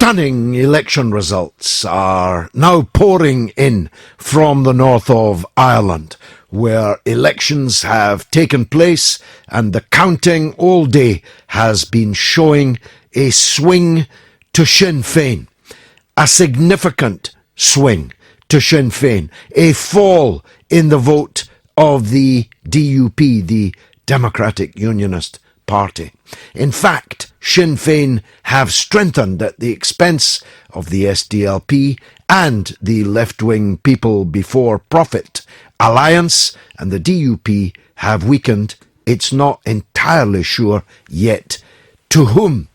Stunning election results are now pouring in from the north of Ireland, where elections have taken place and the counting all day has been showing a swing to Sinn Féin, a significant swing to Sinn Féin, a fall in the vote of the DUP, the Democratic Unionist Party. In fact, Sinn Féin have strengthened at the expense of the SDLP and the left-wing People Before Profit alliance, and the DUP have weakened. It's not entirely sure yet to whom.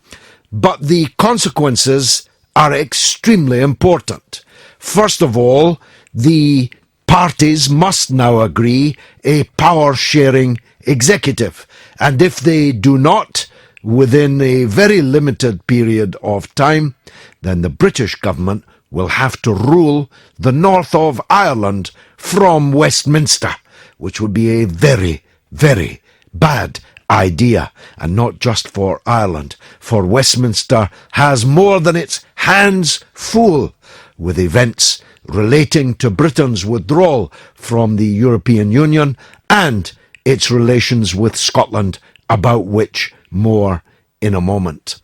But the consequences are extremely important. First of all, the parties must now agree a power-sharing executive, and if they do not, within a very limited period of time, then the British government will have to rule the north of Ireland from Westminster, which would be a very, very bad idea, and not just for Ireland, for Westminster has more than its hands full with events relating to Britain's withdrawal from the European Union and its relations with Scotland, about which more in a moment.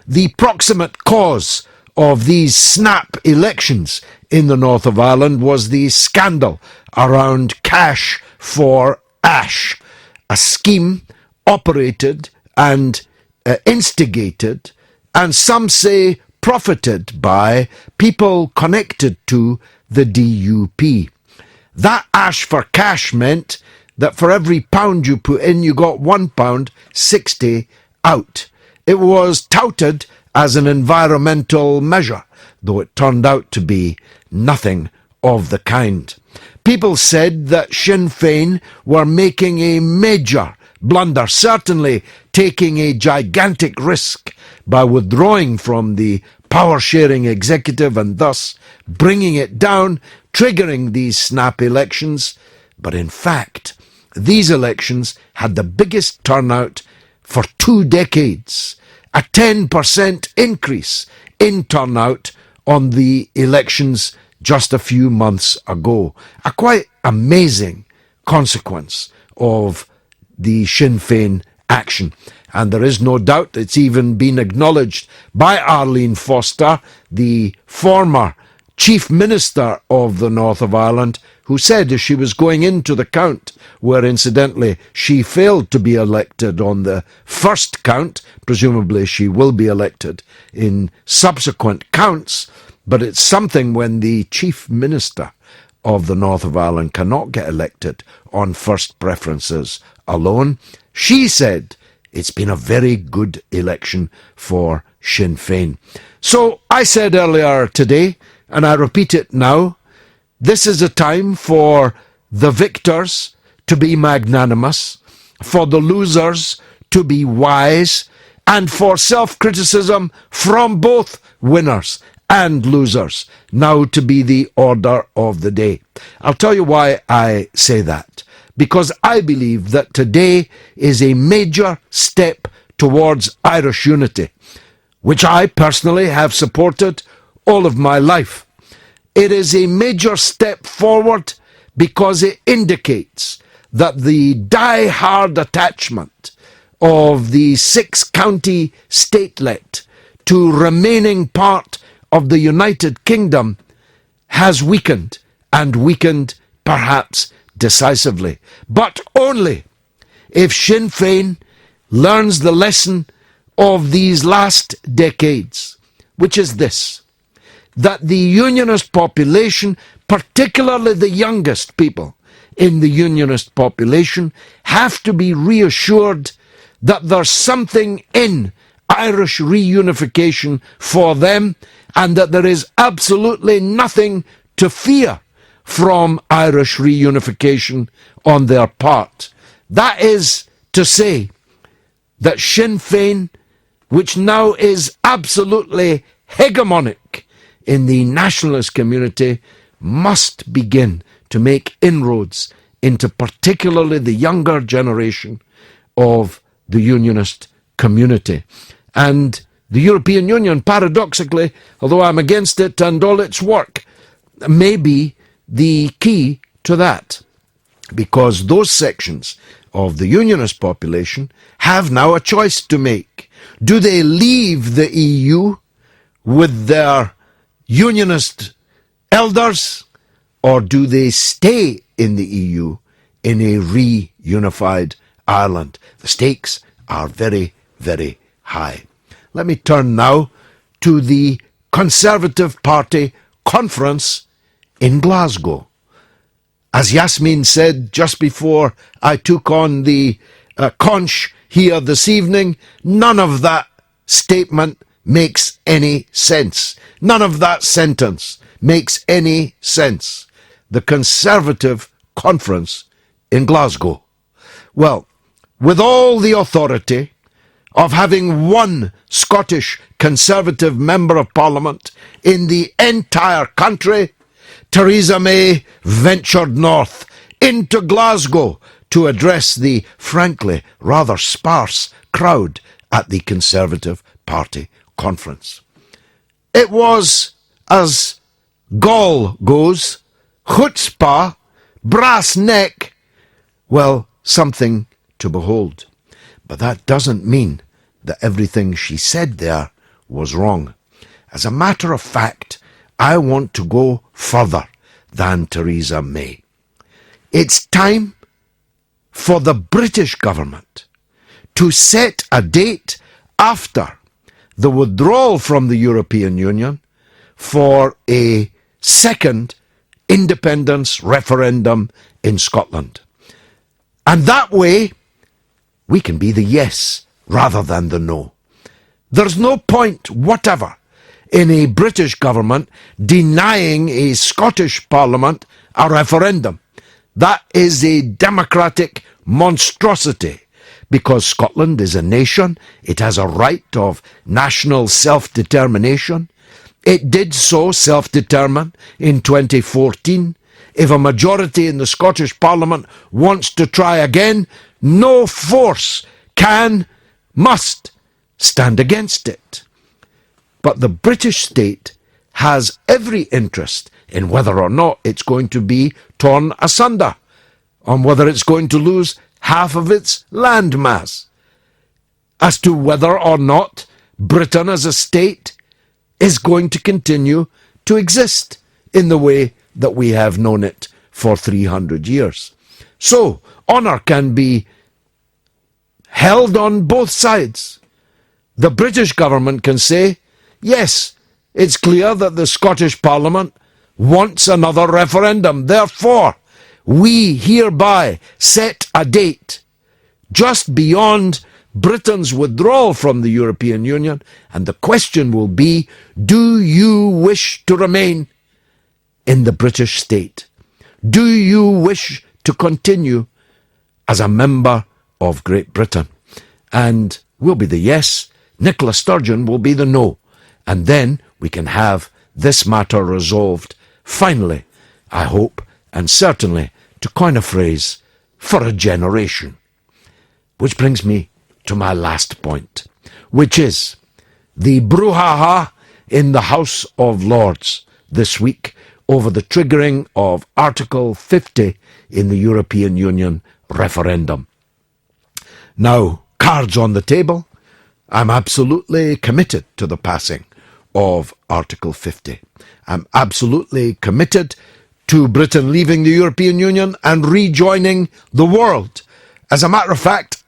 The proximate cause of these snap elections in the north of Ireland was the scandal around Cash for Ash, a scheme operated and instigated, and some say profited by, people connected to the DUP. That Ash for Cash meant that for every pound you put in, you got £1.60 out. It was touted as an environmental measure, though it turned out to be nothing of the kind. People said that Sinn Féin were making a major blunder, certainly taking a gigantic risk by withdrawing from the power-sharing executive and thus bringing it down, triggering these snap elections. But in fact, these elections had the biggest turnout for 2 decades, a 10% increase in turnout on the elections just a few months ago. A quite amazing consequence of the Sinn Féin action. And there is no doubt it's even been acknowledged by Arlene Foster, the former Chief Minister of the North of Ireland, who said as she was going into the count, where incidentally she failed to be elected on the first count, presumably she will be elected in subsequent counts, but it's something when the Chief Minister of the North of Ireland cannot get elected on first preferences alone. She said it's been a very good election for Sinn Féin. So I said earlier today, and I repeat it now, this is a time for the victors to be magnanimous, for the losers to be wise, and for self-criticism from both winners and losers now to be the order of the day. I'll tell you why I say that. Because I believe that today is a major step towards Irish unity, which I personally have supported all of my life. It is a major step forward because it indicates that the die-hard attachment of the 6-county statelet to remaining part of the United Kingdom has weakened, and weakened perhaps decisively, but only if Sinn Féin learns the lesson of these last decades, which is this: that the unionist population, particularly the youngest people in the unionist population, have to be reassured that there's something in Irish reunification for them, and that there is absolutely nothing to fear from Irish reunification on their part. That is to say that Sinn Féin, which now is absolutely hegemonic in the nationalist community, must begin to make inroads into particularly the younger generation of the unionist community. And The European Union, paradoxically, although I'm against it and all its work, may be the key to that, because those sections of the unionist population have now a choice to make. Do they leave the EU with their unionist elders, or do they stay in the EU in a reunified Ireland? The stakes are very, very high. Let me turn now to the Conservative Party conference in Glasgow. As Yasmin said just before I took on the conch here this evening, none of that statement makes any sense. None of that sentence makes any sense. The Conservative Conference in Glasgow. Well, with all the authority of having one Scottish Conservative Member of Parliament in the entire country, Theresa May ventured north into Glasgow to address the frankly rather sparse crowd at the Conservative Party conference. It was, as Gaul goes, chutzpah, brass neck, well, something to behold. But that doesn't mean that everything she said there was wrong. As a matter of fact, I want to go further than Theresa May. It's time for the British government to set a date after the withdrawal from the European Union for a second independence referendum in Scotland. And that way, we can be the yes rather than the no. There's no point whatever in a British government denying a Scottish Parliament a referendum. That is a democratic monstrosity, because Scotland is a nation. It has a right of national self-determination. It did so self-determine in 2014. If a majority in the Scottish Parliament wants to try again, no force must stand against it. But the British state has every interest in whether or not it's going to be torn asunder, on whether it's going to lose half of its landmass, as to whether or not Britain as a state is going to continue to exist in the way that we have known it for 300 years. So, honour can be held on both sides. The British government can say, yes, it's clear that the Scottish Parliament wants another referendum. Therefore, we hereby set a date just beyond Britain's withdrawal from the European Union, and the question will be, do you wish to remain in the British state? Do you wish to continue as a member of Great Britain? And will be the yes, Nicola Sturgeon will be the no, and then we can have this matter resolved finally, I hope, and certainly, to coin a phrase, for a generation. Which brings me to my last point, which is the brouhaha in the House of Lords this week over the triggering of Article 50 in the European Union referendum. Now, cards on the table, I'm absolutely committed to the passing of Article 50. I'm absolutely committed to Britain leaving the European Union and rejoining the world. As a matter of fact,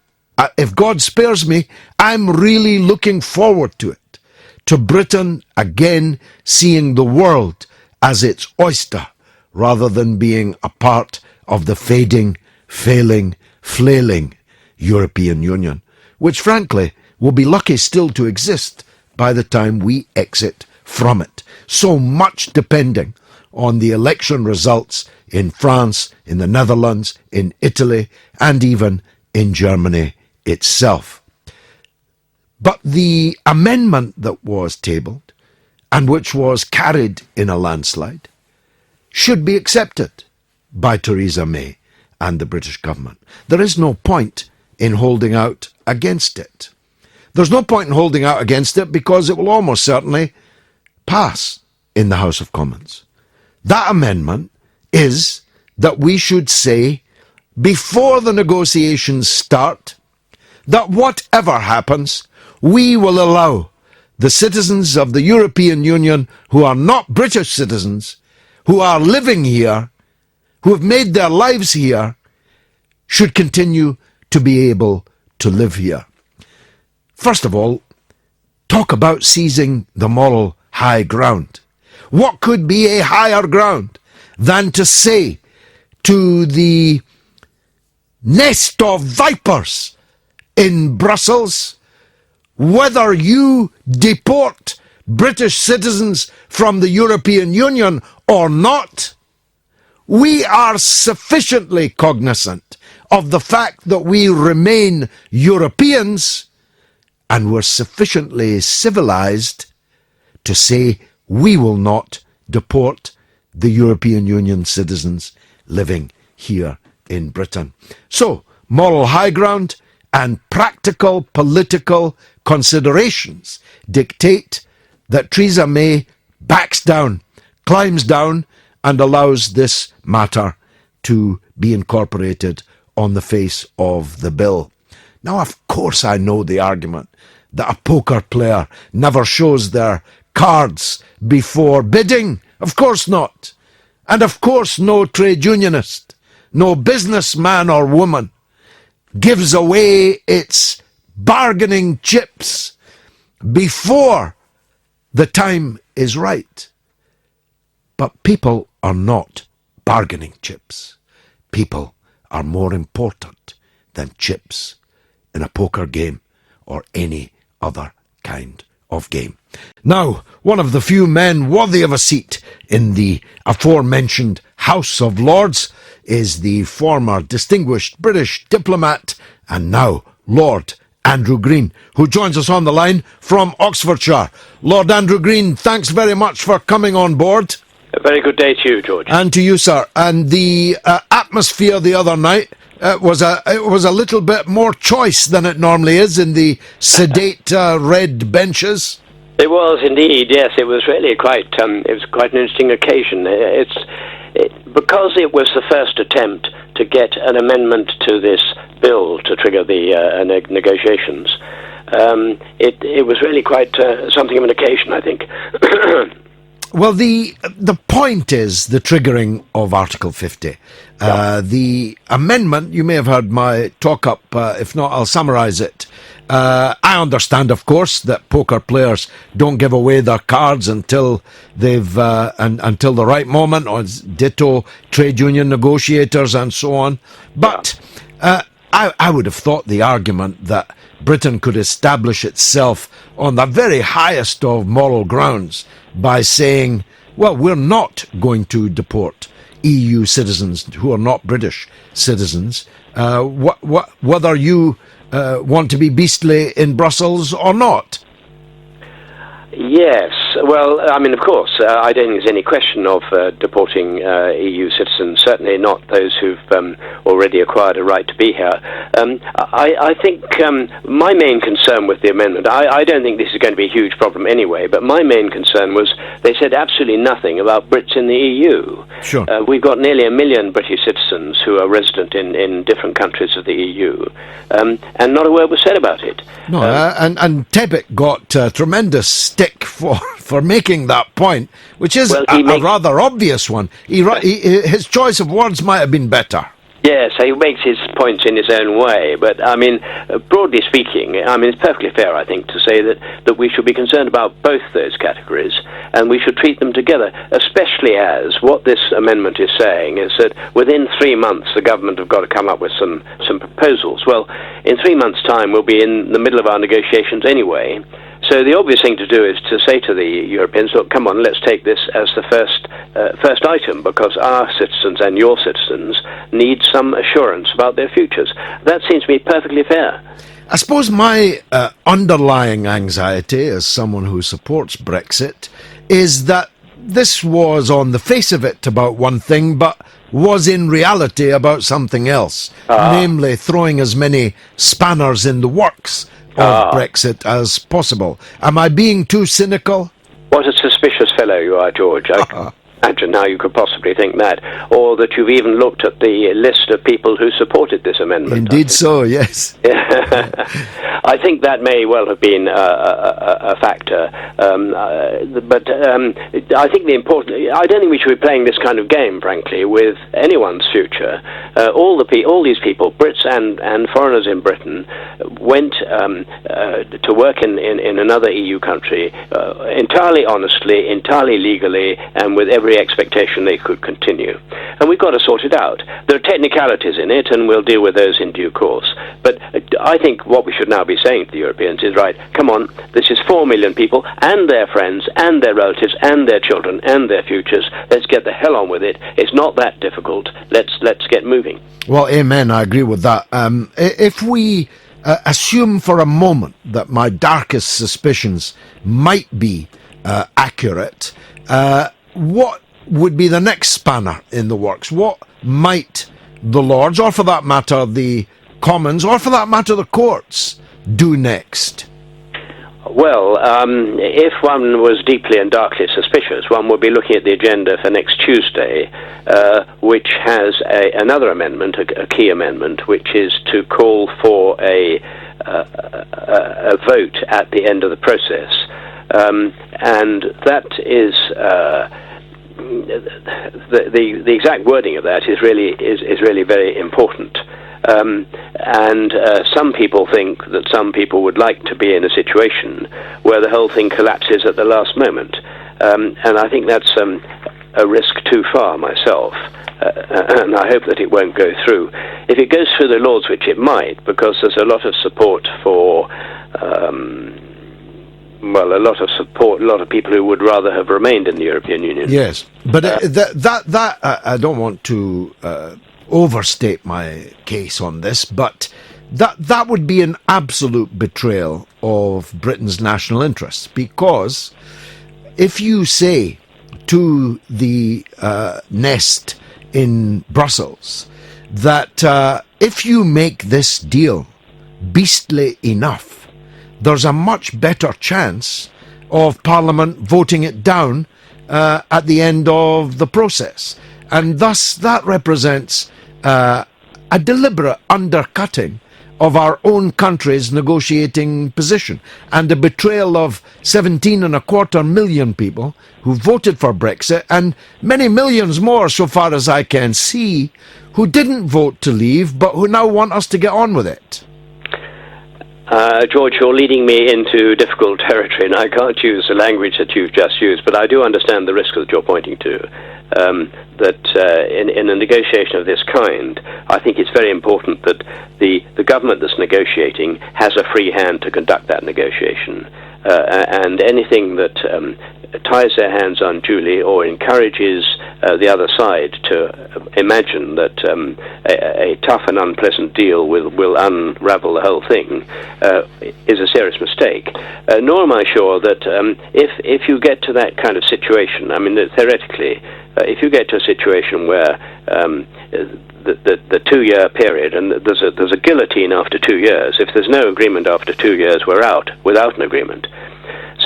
if God spares me, I'm really looking forward to it. To Britain again seeing the world as its oyster, rather than being a part of the fading, failing, flailing European Union, which frankly will be lucky still to exist by the time we exit from it. So much depending on the election results in France, in the Netherlands, in Italy, and even in Germany itself. But the amendment that was tabled, and which was carried in a landslide, should be accepted by Theresa May and the British government. There is no point in holding out against it. there's no point in holding out against it because it will almost certainly pass in the House of Commons. That amendment is that we should say, before the negotiations start, that whatever happens, we will allow the citizens of the European Union who are not British citizens, who are living here, who have made their lives here, should continue to be able to live here. First of all, talk about seizing the moral high ground. What could be a higher ground than to say to the nest of vipers in Brussels, whether you deport British citizens from the European Union or not, we are sufficiently cognizant of the fact that we remain Europeans, and we're sufficiently civilized to say we will not deport the European Union citizens living here in Britain. So, moral high ground and practical political considerations dictate that Theresa May backs down, climbs down, and allows this matter to be incorporated on the face of the bill. Now, of course, I know the argument that a poker player never shows their cards before bidding. Of course not. And of course no trade unionist, no businessman or woman gives away its bargaining chips before the time is right. But people are not bargaining chips. People are more important than chips in a poker game or any other kind of game. Now, one of the few men worthy of a seat in the aforementioned House of Lords is the former distinguished British diplomat and now Lord Andrew Green, who joins us on the line from Oxfordshire. Lord Andrew Green, thanks very much for coming on board. A very good day to you, George. And to you, sir. And the atmosphere the other night it was a little bit more choice than it normally is in the sedate red benches. It was indeed, yes. It was really quite an interesting occasion. Because it was the first attempt to get an amendment to this bill to trigger the negotiations. It was really quite something of an occasion, I think. Well, the point is the triggering of Article 50. The amendment, you may have heard my talk-up, if not, I'll summarise it. I understand, of course, that poker players don't give away their cards until they've until the right moment, or ditto trade union negotiators and so on. But I would have thought the argument that Britain could establish itself on the very highest of moral grounds by saying, well, we're not going to deport EU citizens who are not British citizens, whether you want to be beastly in Brussels or not. Yes, well, I mean, of course, I don't think there's any question of deporting EU citizens, certainly not those who've already acquired a right to be here. I think my main concern with the amendment, I don't think this is going to be a huge problem anyway, but my main concern was they said absolutely nothing about Brits in the EU. Sure. We've got nearly 1 million British citizens who are resident in different countries of the EU, and not a word was said about it. No, and Tebbit got tremendous stick for making that point, which is a rather obvious one. His choice of words might have been better. Yes, he makes his points in his own way, but I mean, broadly speaking, I mean, it's perfectly fair, I think, to say that we should be concerned about both those categories, and we should treat them together, especially as what this amendment is saying is that within 3 months the government have got to come up with some proposals. Well, in 3 months' time we'll be in the middle of our negotiations anyway. So the obvious thing to do is to say to the Europeans, look, come on, let's take this as the first item, because our citizens and your citizens need some assurance about their futures. That seems to me perfectly fair. I suppose my underlying anxiety as someone who supports Brexit is that this was on the face of it about one thing, but was in reality about something else, namely throwing as many spanners in the works of Brexit as possible. Am I being too cynical? What a suspicious fellow you are, George. I can imagine how you could possibly think that. Or that you've even looked at the list of people who supported this amendment. Indeed so, yes. I think that may well have been a factor. But I think I don't think we should be playing this kind of game, frankly, with anyone's future. All these people, Brits and foreigners in Britain, went to work in another EU country entirely honestly, entirely legally, and with every expectation they could continue. And we've got to sort it out. There are technicalities in it, and we'll deal with those in due course. But I think what we should now be saying to the Europeans is, right, come on, this is 4 million people, and their friends, and their relatives, and their children, and their futures. Let's get the hell on with it. It's not that difficult. Let's get moving. Well, amen, I agree with that. If we assume for a moment that my darkest suspicions might be accurate, what would be the next spanner in the works? What might the Lords, or for that matter the Commons, or for that matter the courts, do next? Well, if one was deeply and darkly suspicious, one would be looking at the agenda for next Tuesday, which has another amendment, a key amendment, which is to call for a vote at the end of the process. And that is the exact wording of that is really very important. And some people think that some people would like to be in a situation where the whole thing collapses at the last moment. And I think that's a risk too far myself. And I hope that it won't go through. If it goes through the Lords, which it might, because there's a lot of support for a lot of people who would rather have remained in the European Union. Yes, but that I don't want to overstate my case on this, but that would be an absolute betrayal of Britain's national interests, because if you say to the nest in Brussels that if you make this deal beastly enough, there's a much better chance of Parliament voting it down at the end of the process. And thus that represents a deliberate undercutting of our own country's negotiating position, and a betrayal of 17.25 million people who voted for Brexit, and many millions more, so far as I can see, who didn't vote to leave but who now want us to get on with it. George, you're leading me into difficult territory, and I can't use the language that you've just used, but I do understand the risk that you're pointing to. In a negotiation of this kind, I think it's very important that the government that's negotiating has a free hand to conduct that negotiation. And anything that ties their hands unduly or encourages the other side to imagine that a tough and unpleasant deal will unravel the whole thing is a serious mistake. Nor am I sure that if you get to that kind of situation, I mean, theoretically, if you get to a situation where the 2-year period, and there's a guillotine after 2 years. If there's no agreement after 2 years, we're out without an agreement.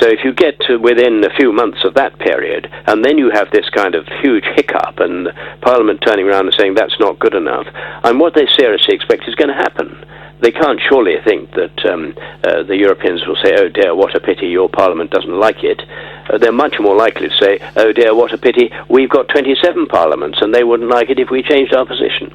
So if you get to within a few months of that period, and then you have this kind of huge hiccup, and Parliament turning around and saying that's not good enough, and what they seriously expect is going to happen. They can't surely think that the Europeans will say, oh dear, what a pity, your Parliament doesn't like it. They're much more likely to say, oh dear, what a pity, we've got 27 parliaments, and they wouldn't like it if we changed our position.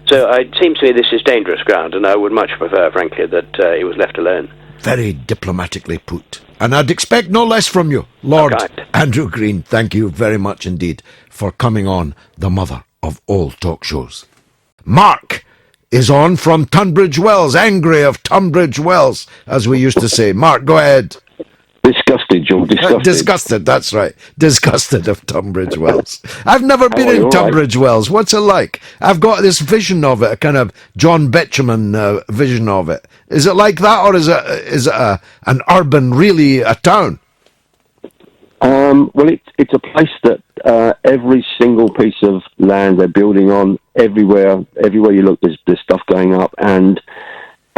So it seems to me this is dangerous ground, and I would much prefer, frankly, that it was left alone. Very diplomatically put. And I'd expect no less from you, Lord Andrew Green. Thank you very much indeed for coming on, the mother of all talk shows. Mark is on from Tunbridge Wells, angry of Tunbridge Wells, as we used to say. Mark, go ahead. Disgusted, Joe, disgusted. Disgusted, that's right. Disgusted of Tunbridge Wells. I've never been in Tunbridge Wells. What's it like? I've got this vision of it, a kind of John Betjeman vision of it. Is it like that, or is it an urban, really a town? Well, it's a place that every single piece of land they're building on, everywhere you look, there's stuff going up, and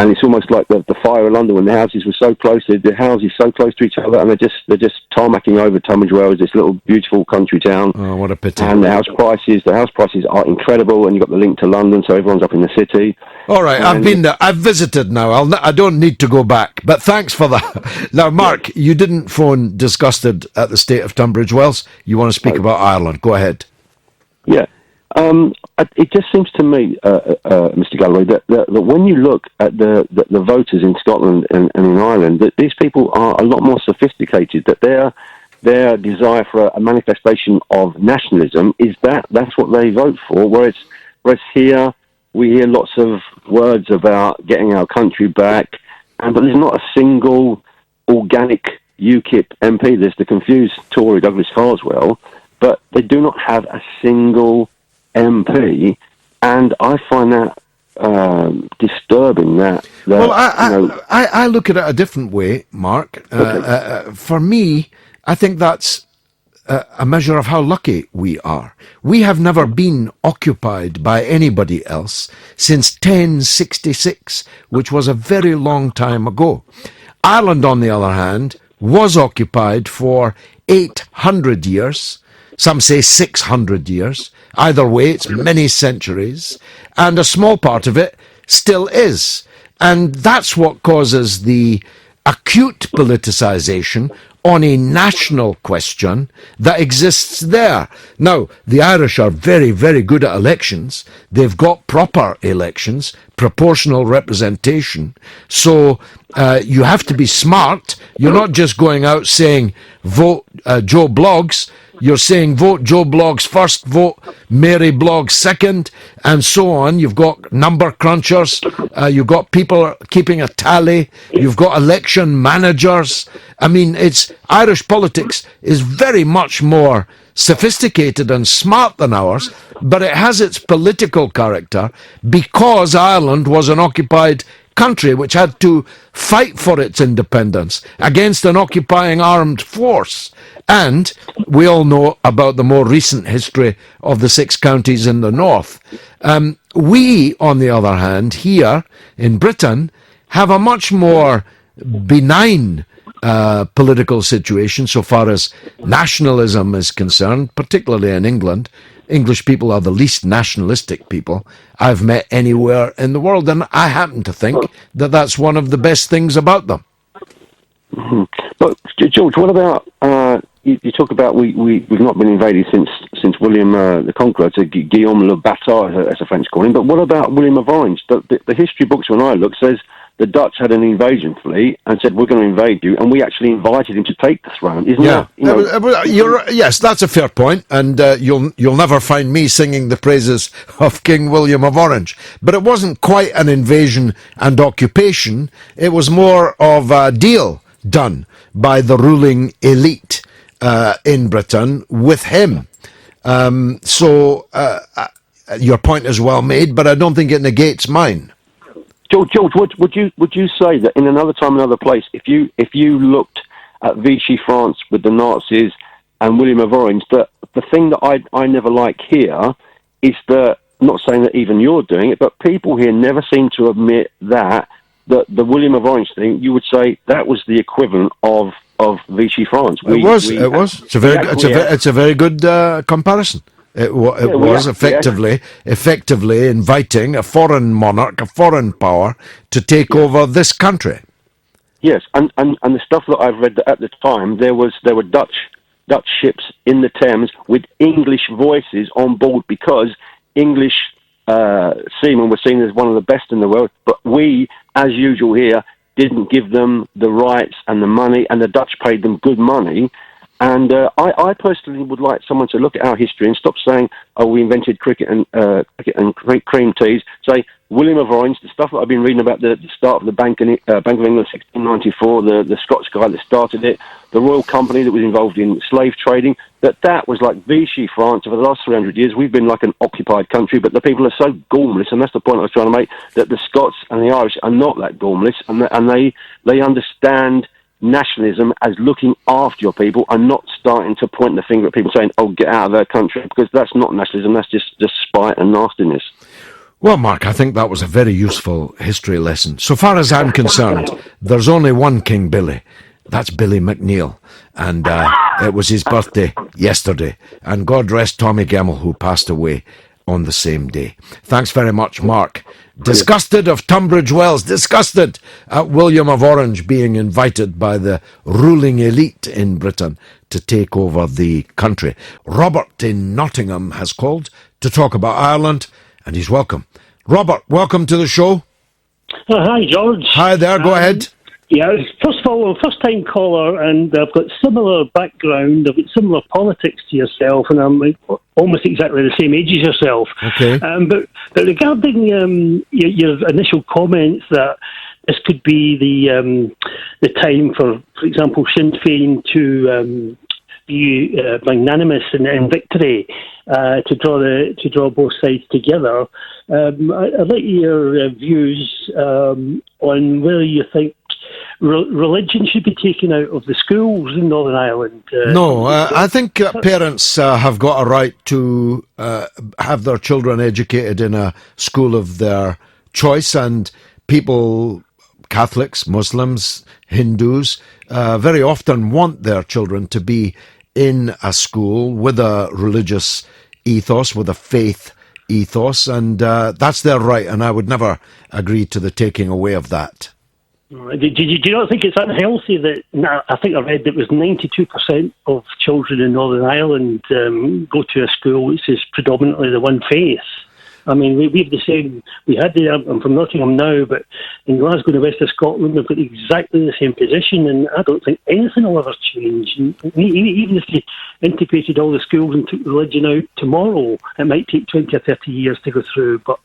And it's almost like the fire in London when the houses were so close, the houses so close to each other, and they're just tarmacking over Tunbridge Wells, this little beautiful country town. Oh, what a pity! And the house prices are incredible, and you've got the link to London, so everyone's up in the city. All right, I've been there. I've visited now. I don't need to go back. But thanks for that. Now, Mark, you didn't phone disgusted at the state of Tunbridge Wells. You want to speak about Ireland? Go ahead. Yeah. It just seems to me, Mr. Galloway, that when you look at the voters in Scotland and in Ireland, that these people are a lot more sophisticated, that their desire for a manifestation of nationalism is that's what they vote for, whereas here we hear lots of words about getting our country back, but there's not a single organic UKIP MP. There's the confused Tory Douglas Carswell, but they do not have a single MP, and I find that disturbing. Well, I look at it a different way, Mark. Okay. For me, I think that's a measure of how lucky we are. We have never been occupied by anybody else since 1066, which was a very long time ago. Ireland, on the other hand, was occupied for 800 years. Some say 600 years. Either way, it's many centuries, and a small part of it still is. And that's what causes the acute politicization on a national question that exists there. Now, the Irish are very, very good at elections. They've got proper elections, proportional representation. So you have to be smart. You're not just going out saying, vote Joe Bloggs. You're saying vote Joe Bloggs first, vote Mary Bloggs second, and so on. You've got number crunchers. You've got people keeping a tally. You've got election managers. I mean, Irish politics is very much more sophisticated and smart than ours, but it has its political character because Ireland was an occupied country which had to fight for its independence against an occupying armed force. And we all know about the more recent history of the 6 counties in the north. We, on the other hand, here in Britain, have a much more benign political situation so far as nationalism is concerned, particularly in England. English people are the least nationalistic people I've met anywhere in the world, and I happen to think that that's one of the best things about them. Mm-hmm. But George, what about you talk about we've not been invaded since William the Conqueror, to Guillaume le Bâtard, as the French call him. But what about William of Orange? The history books, when I look, says the Dutch had an invasion fleet and said, we're going to invade you, and we actually invited him to take the throne. Isn't that? Yes, that's a fair point, and you'll never find me singing the praises of King William of Orange. But it wasn't quite an invasion and occupation. It was more of a deal done by the ruling elite in Britain with him. So your point is well made, but I don't think it negates mine. George, would you say that in another time, another place, if you looked at Vichy France with the Nazis and William of Orange, that the thing that I never like here is that, not saying that even you're doing it, but people here never seem to admit that the William of Orange thing, you would say that was the equivalent of Vichy France. It was. It's a very good comparison. It was effectively inviting a foreign monarch, a foreign power, to take over this country. Yes, and the stuff that I've read, that at the time there were Dutch ships in the Thames with English voices on board, because English seamen were seen as one of the best in the world. But we, as usual here, didn't give them the rights and the money, and the Dutch paid them good money. And I personally would like someone to look at our history and stop saying, "Oh, we invented cricket and cream teas." Say William of Orange, the stuff that I've been reading about the start of the Bank of England, 1694, the Scots guy that started it, the Royal Company that was involved in slave trading. That was like Vichy France. For the last 300 years, we've been like an occupied country, but the people are so gormless, and that's the point I was trying to make. That the Scots and the Irish are not that gormless, and they understand nationalism as looking after your people and not starting to point the finger at people saying, "Oh, get out of their country," because that's not nationalism. That's just spite and nastiness. Well, Mark, I think that was a very useful history lesson. So far as I'm concerned, there's only one King Billy. That's Billy McNeil. And it was his birthday yesterday. And God rest Tommy Gemmell, who passed away on the same day. Thanks very much, Mark. Disgusted of Tunbridge Wells, disgusted at William of Orange being invited by the ruling elite in Britain to take over the country. Robert in Nottingham has called to talk about Ireland, and he's welcome. Robert, welcome to the show. Hi, George. Hi there, go ahead. Yeah, first of all, I'm a first-time caller, and I've got similar background, I've got similar politics to yourself, and I'm almost exactly the same age as yourself. Okay. But regarding your initial comments that this could be the time for example, Sinn Féin to be magnanimous in victory, to draw both sides together. I'd like your views on whether you think religion should be taken out of the schools in Northern Ireland. No, I think parents have got a right to have their children educated in a school of their choice, and people, Catholics, Muslims, Hindus, very often want their children to be in a school with a religious ethos, with a faith ethos, and that's their right, and I would never agree to the taking away of that. Do you not think it's unhealthy that, I think I read that it was 92% of children in Northern Ireland go to a school which is predominantly the one faith? I mean, we have the same, I'm from Nottingham now, but in Glasgow and the west of Scotland, we've got exactly the same position, and I don't think anything will ever change. And even if you integrated all the schools and took religion out tomorrow, it might take 20 or 30 years to go through, but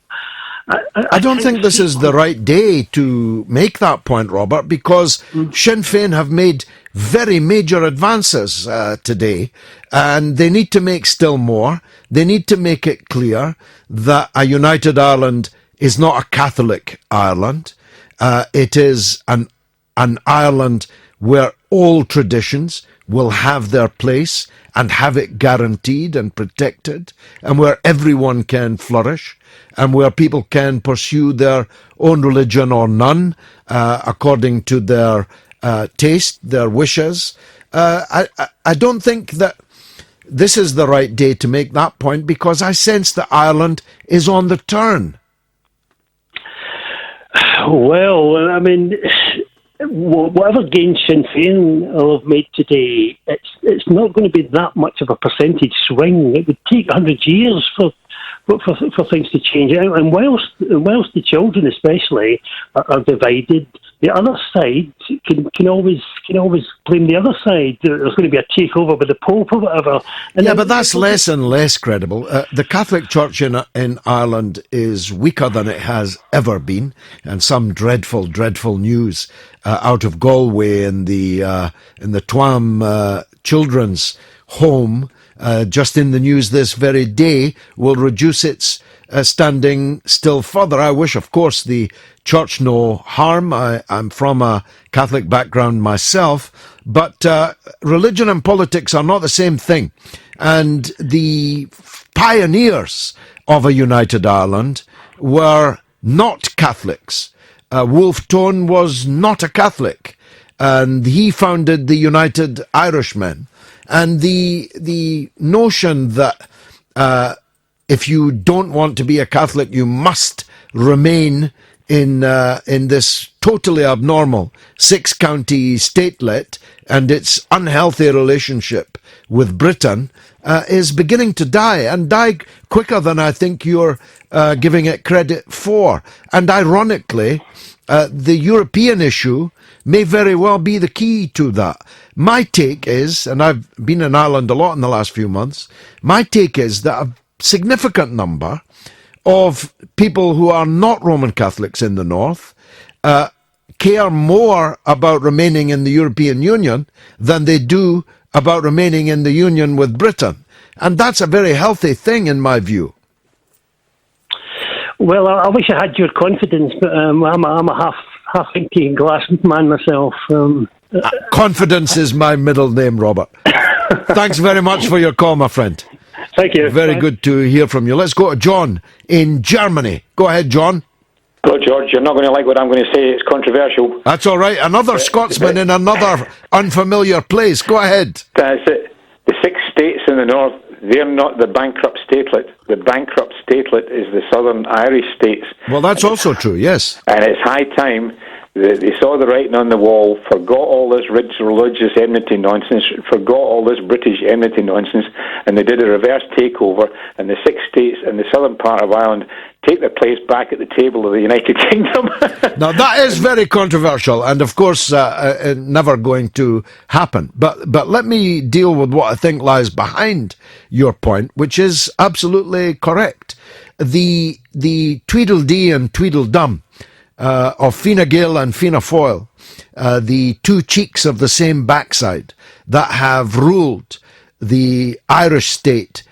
I don't think this is the right day to make that point, Robert, because Sinn Féin have made very major advances today, and they need to make still more. They need to make it clear that a united Ireland is not a Catholic Ireland. It is an Ireland where all traditions will have their place and have it guaranteed and protected, and where everyone can flourish, and where people can pursue their own religion or none, according to their taste, their wishes. I don't think that this is the right day to make that point, because I sense that Ireland is on the turn. Well, I mean, whatever gains Sinn Féin will have made today, it's not going to be that much of a percentage swing. It would take 100 years for things to change. And whilst the children especially are divided, the other side can always blame the other side. There's going to be a takeover by the Pope or whatever. And but that's less and less credible. The Catholic Church in Ireland is weaker than it has ever been, and some dreadful news out of Galloway in the Tuam children's home, just in the news this very day, will reduce its standing still further. I wish, of course, the church no harm. I'm from a Catholic background myself, but religion and politics are not the same thing. And the pioneers of a united Ireland were not Catholics. Wolfe Tone was not a Catholic, and he founded the United Irishmen. And the notion that if you don't want to be a Catholic, you must remain in this totally abnormal six-county statelet and its unhealthy relationship with Britain is beginning to die, and die quicker than I think you're giving it credit for. And ironically, the European issue may very well be the key to that. My take is, and I've been in Ireland a lot in the last few months, my take is that a significant number of people who are not Roman Catholics in the north care more about remaining in the European Union than they do about remaining in the Union with Britain. And that's a very healthy thing in my view. Well, I wish I had your confidence, but I'm a half empty glass man myself. Confidence is my middle name, Robert. Thanks very much for your call, my friend. Thank you. Very Bye. good to hear from you. Let's go to John in Germany. Go ahead, John. Hello, George. You're not going to like what I'm going to say. It's controversial. That's all right. Another Scotsman in another unfamiliar place. Go ahead. That's it. The 6 states in the north, they're not the bankrupt statelet. The bankrupt statelet is the southern Irish states. Well, that's also true, yes. And it's high time that they saw the writing on the wall, forgot all this rich religious enmity nonsense, forgot all this British enmity nonsense, and they did a reverse takeover, and the 6 states in the southern part of Ireland take their place back at the table of the United Kingdom. Now, that is very controversial and, of course, never going to happen. But let me deal with what I think lies behind your point, which is absolutely correct. The Tweedledee and Tweedledum of Fine Gael and Fianna Fáil, the two cheeks of the same backside that have ruled the Irish state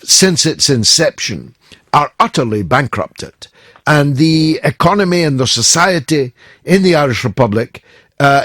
since its inception, are utterly bankrupted. And the economy and the society in the Irish Republic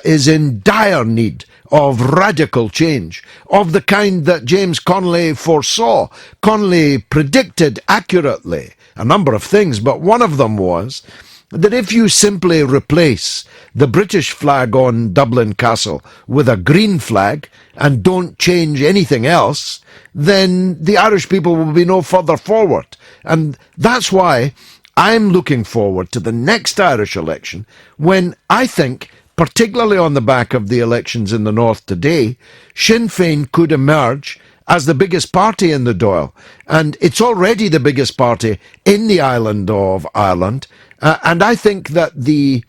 is in dire need of radical change, of the kind that James Connolly foresaw. Connolly predicted accurately a number of things, but one of them was that if you simply replace the British flag on Dublin Castle with a green flag and don't change anything else, then the Irish people will be no further forward. And that's why I'm looking forward to the next Irish election, when I think, particularly on the back of the elections in the north today, Sinn Féin could emerge as the biggest party in the Dáil. And it's already the biggest party in the island of Ireland. And I think that the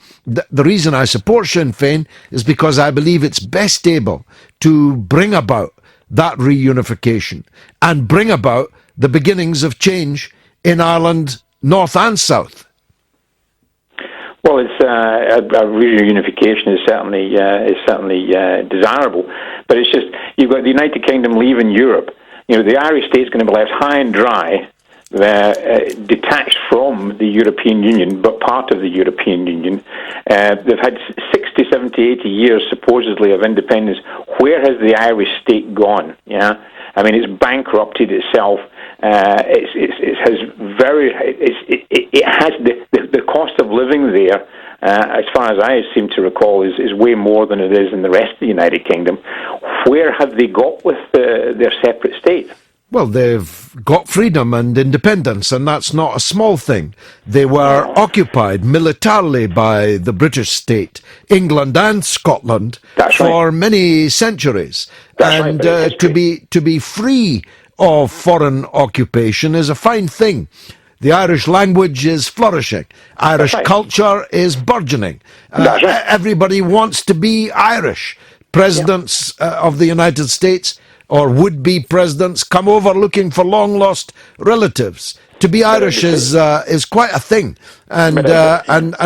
reason I support Sinn Féin is because I believe it's best able to bring about that reunification and bring about the beginnings of change in Ireland, north and south. Well, it's a reunification is certainly desirable, but it's just you've got the United Kingdom leaving Europe. You know, the Irish state's going to be left high and dry, detached from the European Union, but part of the European Union. They've had 60, 70, 80 years supposedly of independence. Where has the Irish state gone? Yeah, I mean, it's bankrupted itself. It has the cost of living there, as far as I seem to recall, is way more than it is in the rest of the United Kingdom. Where have they got with their separate state? Well, they've got freedom and independence, and that's not a small thing. They were occupied militarily by the British state, England and Scotland, for many centuries. And to be free of foreign occupation is a fine thing. The Irish language is flourishing. Irish culture is burgeoning. Everybody wants to be Irish. Presidents of the United States or would-be presidents come over looking for long-lost relatives. To be Irish is quite a thing. And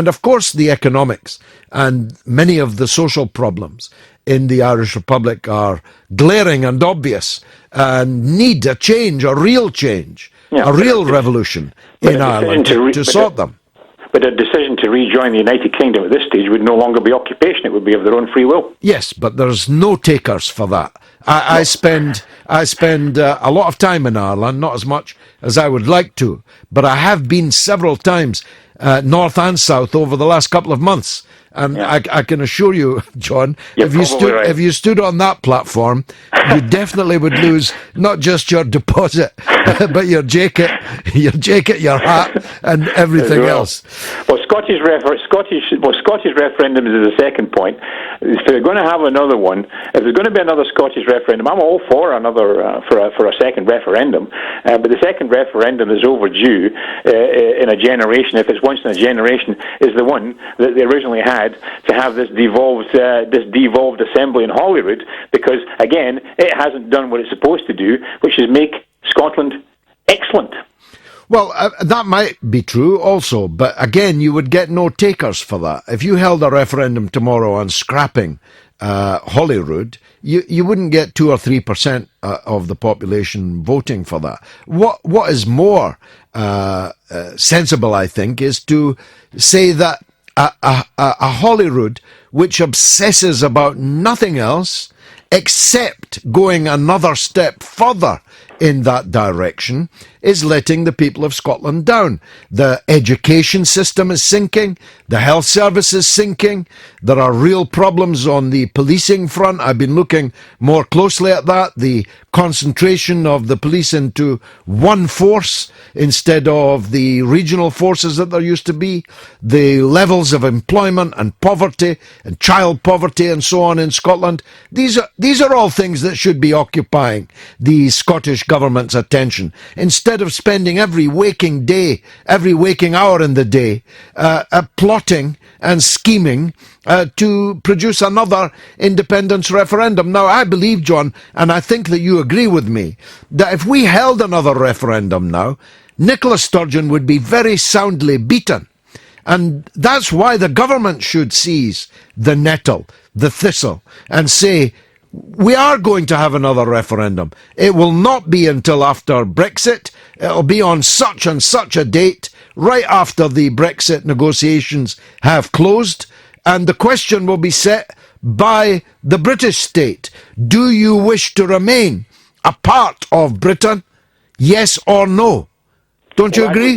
of course the economics and many of the social problems in the Irish Republic are glaring and obvious and need a change, a real change, a real revolution in Ireland to sort them. But a decision to rejoin the United Kingdom at this stage would no longer be occupation; it would be of their own free will. Yes, but there's no takers for that. I spend a lot of time in Ireland, not as much as I would like to, but I have been several times, north and south, over the last couple of months. And I can assure you, John, if you stood on that platform, you definitely would lose not just your deposit, but your jacket, your hat, and everything else. Well, Scottish referendums is the second point. If they're going to have another one, if there's going to be another Scottish referendum, I'm all for another for a second referendum. But the second referendum is overdue in a generation. If it's once in a generation, is the one that they originally had to have this devolved assembly in Holyrood, because again it hasn't done what it's supposed to do, which is make Scotland excellent. Well, that might be true also, but again you would get no takers for that. If you held a referendum tomorrow on scrapping Holyrood, you wouldn't get 2 or 3% of the population voting for that. What is more sensible, I think, is to say that a Holyrood which obsesses about nothing else except going another step further in that direction, is letting the people of Scotland down. The education system is sinking, the health service is sinking, there are real problems on the policing front. I've been looking more closely at that, the concentration of the police into one force instead of the regional forces that there used to be, the levels of employment and poverty and child poverty and so on in Scotland. These are all things that should be occupying the Scottish government's attention, instead of spending every waking hour in the day plotting and scheming to produce another independence referendum. Now, I believe, John, and I think that you agree with me, that if we held another referendum now, Nicola Sturgeon would be very soundly beaten. And that's why the government should seize the nettle, the thistle, and say, we are going to have another referendum. It will not be until after Brexit. It'll be on such and such a date, right after the Brexit negotiations have closed. And the question will be set by the British state. Do you wish to remain a part of Britain? Yes or no? Don't you agree?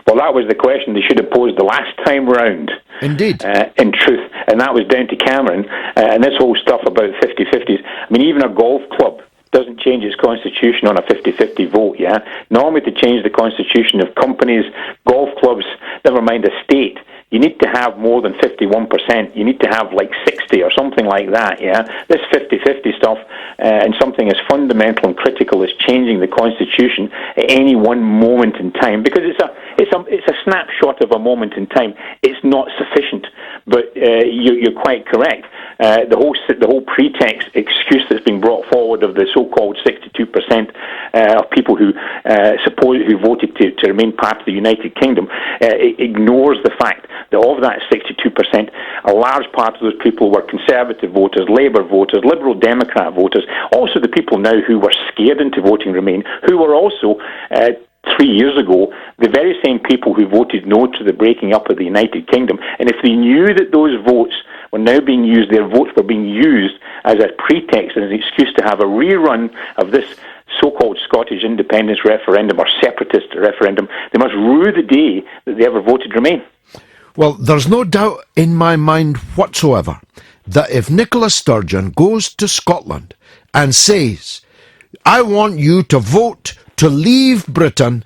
Well, that was the question they should have posed the last time round. Indeed. In truth. And that was down to Cameron. And this whole stuff about 50-50s. I mean, even a golf club doesn't change its constitution on a 50-50 vote, yeah? Normally to change the constitution of companies, golf clubs, never mind a state, you need to have more than 51%. You need to have like 60 or something like that, yeah? This 50-50 stuff and something as fundamental and critical as changing the constitution at any one moment in time, because it's a snapshot of a moment in time. It's not sufficient, but you're quite correct. The whole pretext excuse that's been brought forward of the so-called 62% of people who voted to remain part of the United Kingdom it ignores the fact that of that 62%, a large part of those people were Conservative voters, Labour voters, Liberal Democrat voters, also the people now who were scared into voting Remain, who were also 3 years ago, the very same people who voted no to the breaking up of the United Kingdom. And if they knew that those votes were now being used, their votes were being used as a pretext and as an excuse to have a rerun of this so-called Scottish independence referendum or separatist referendum, they must rue the day that they ever voted Remain. Well, there's no doubt in my mind whatsoever that if Nicola Sturgeon goes to Scotland and says, I want you to vote to leave Britain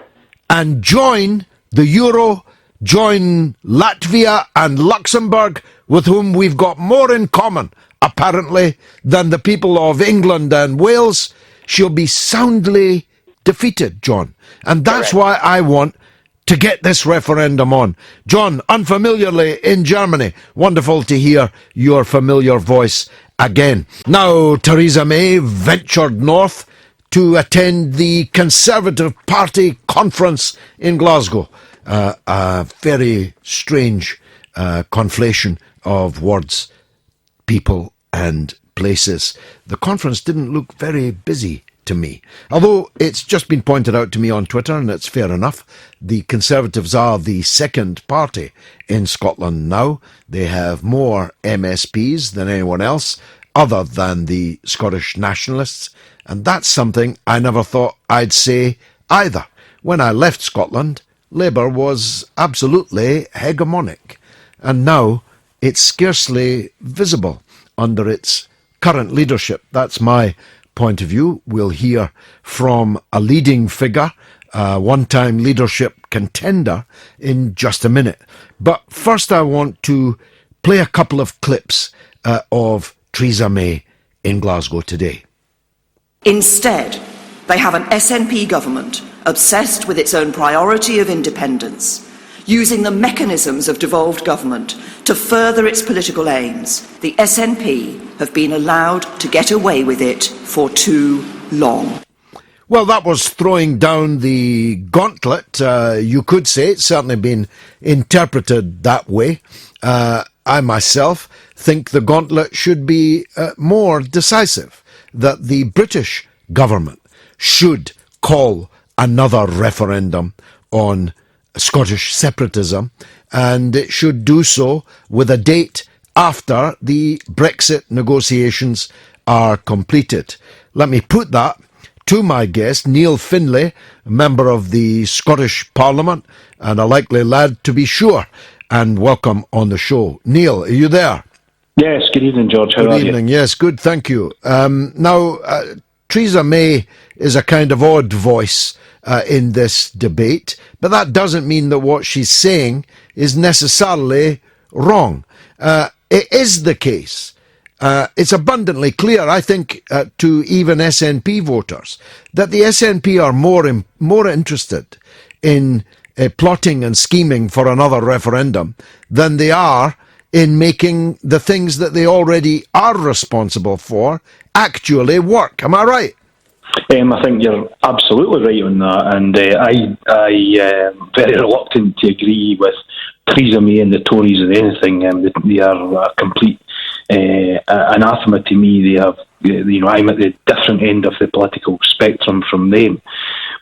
and join the Euro, join Latvia and Luxembourg, with whom we've got more in common, apparently, than the people of England and Wales, she'll be soundly defeated, John. And that's why I want to get this referendum on. John, unfamiliarly in Germany, wonderful to hear your familiar voice again. Now, Theresa May ventured north to attend the Conservative Party conference in Glasgow. A very strange conflation of words, people and places. The conference didn't look very busy to me. Although it's just been pointed out to me on Twitter, and it's fair enough, the Conservatives are the second party in Scotland now. They have more MSPs than anyone else, other than the Scottish Nationalists, and that's something I never thought I'd say either. When I left Scotland, Labour was absolutely hegemonic, and now it's scarcely visible under its current leadership. That's my point of view. We'll hear from a leading figure, a one-time leadership contender, in just a minute. But first I want to play a couple of clips of Theresa May in Glasgow today. Instead, they have an SNP government obsessed with its own priority of independence, using the mechanisms of devolved government to further its political aims. The SNP have been allowed to get away with it for too long. Well, that was throwing down the gauntlet, you could say. It's certainly been interpreted that way. I myself think the gauntlet should be more decisive, that the British government should call another referendum on Scottish separatism, and it should do so with a date after the Brexit negotiations are completed. Let me put that to my guest, Neil Findlay, a member of the Scottish Parliament, and a likely lad to be sure. And welcome on the show. Neil, are you there? Yes, good evening, George. How are you? Good evening, yes, good, thank you. Now, Theresa May is a kind of odd voice in this debate, but that doesn't mean that what she's saying is necessarily wrong. It is the case. It's abundantly clear, I think, to even SNP voters, that the SNP are more interested in plotting and scheming for another referendum than they are in making the things that they already are responsible for actually work. Am I right? I think you're absolutely right on that, and I am very reluctant to agree with Theresa May and the Tories on anything. They are a complete anathema to me. They have, I'm at the different end of the political spectrum from them.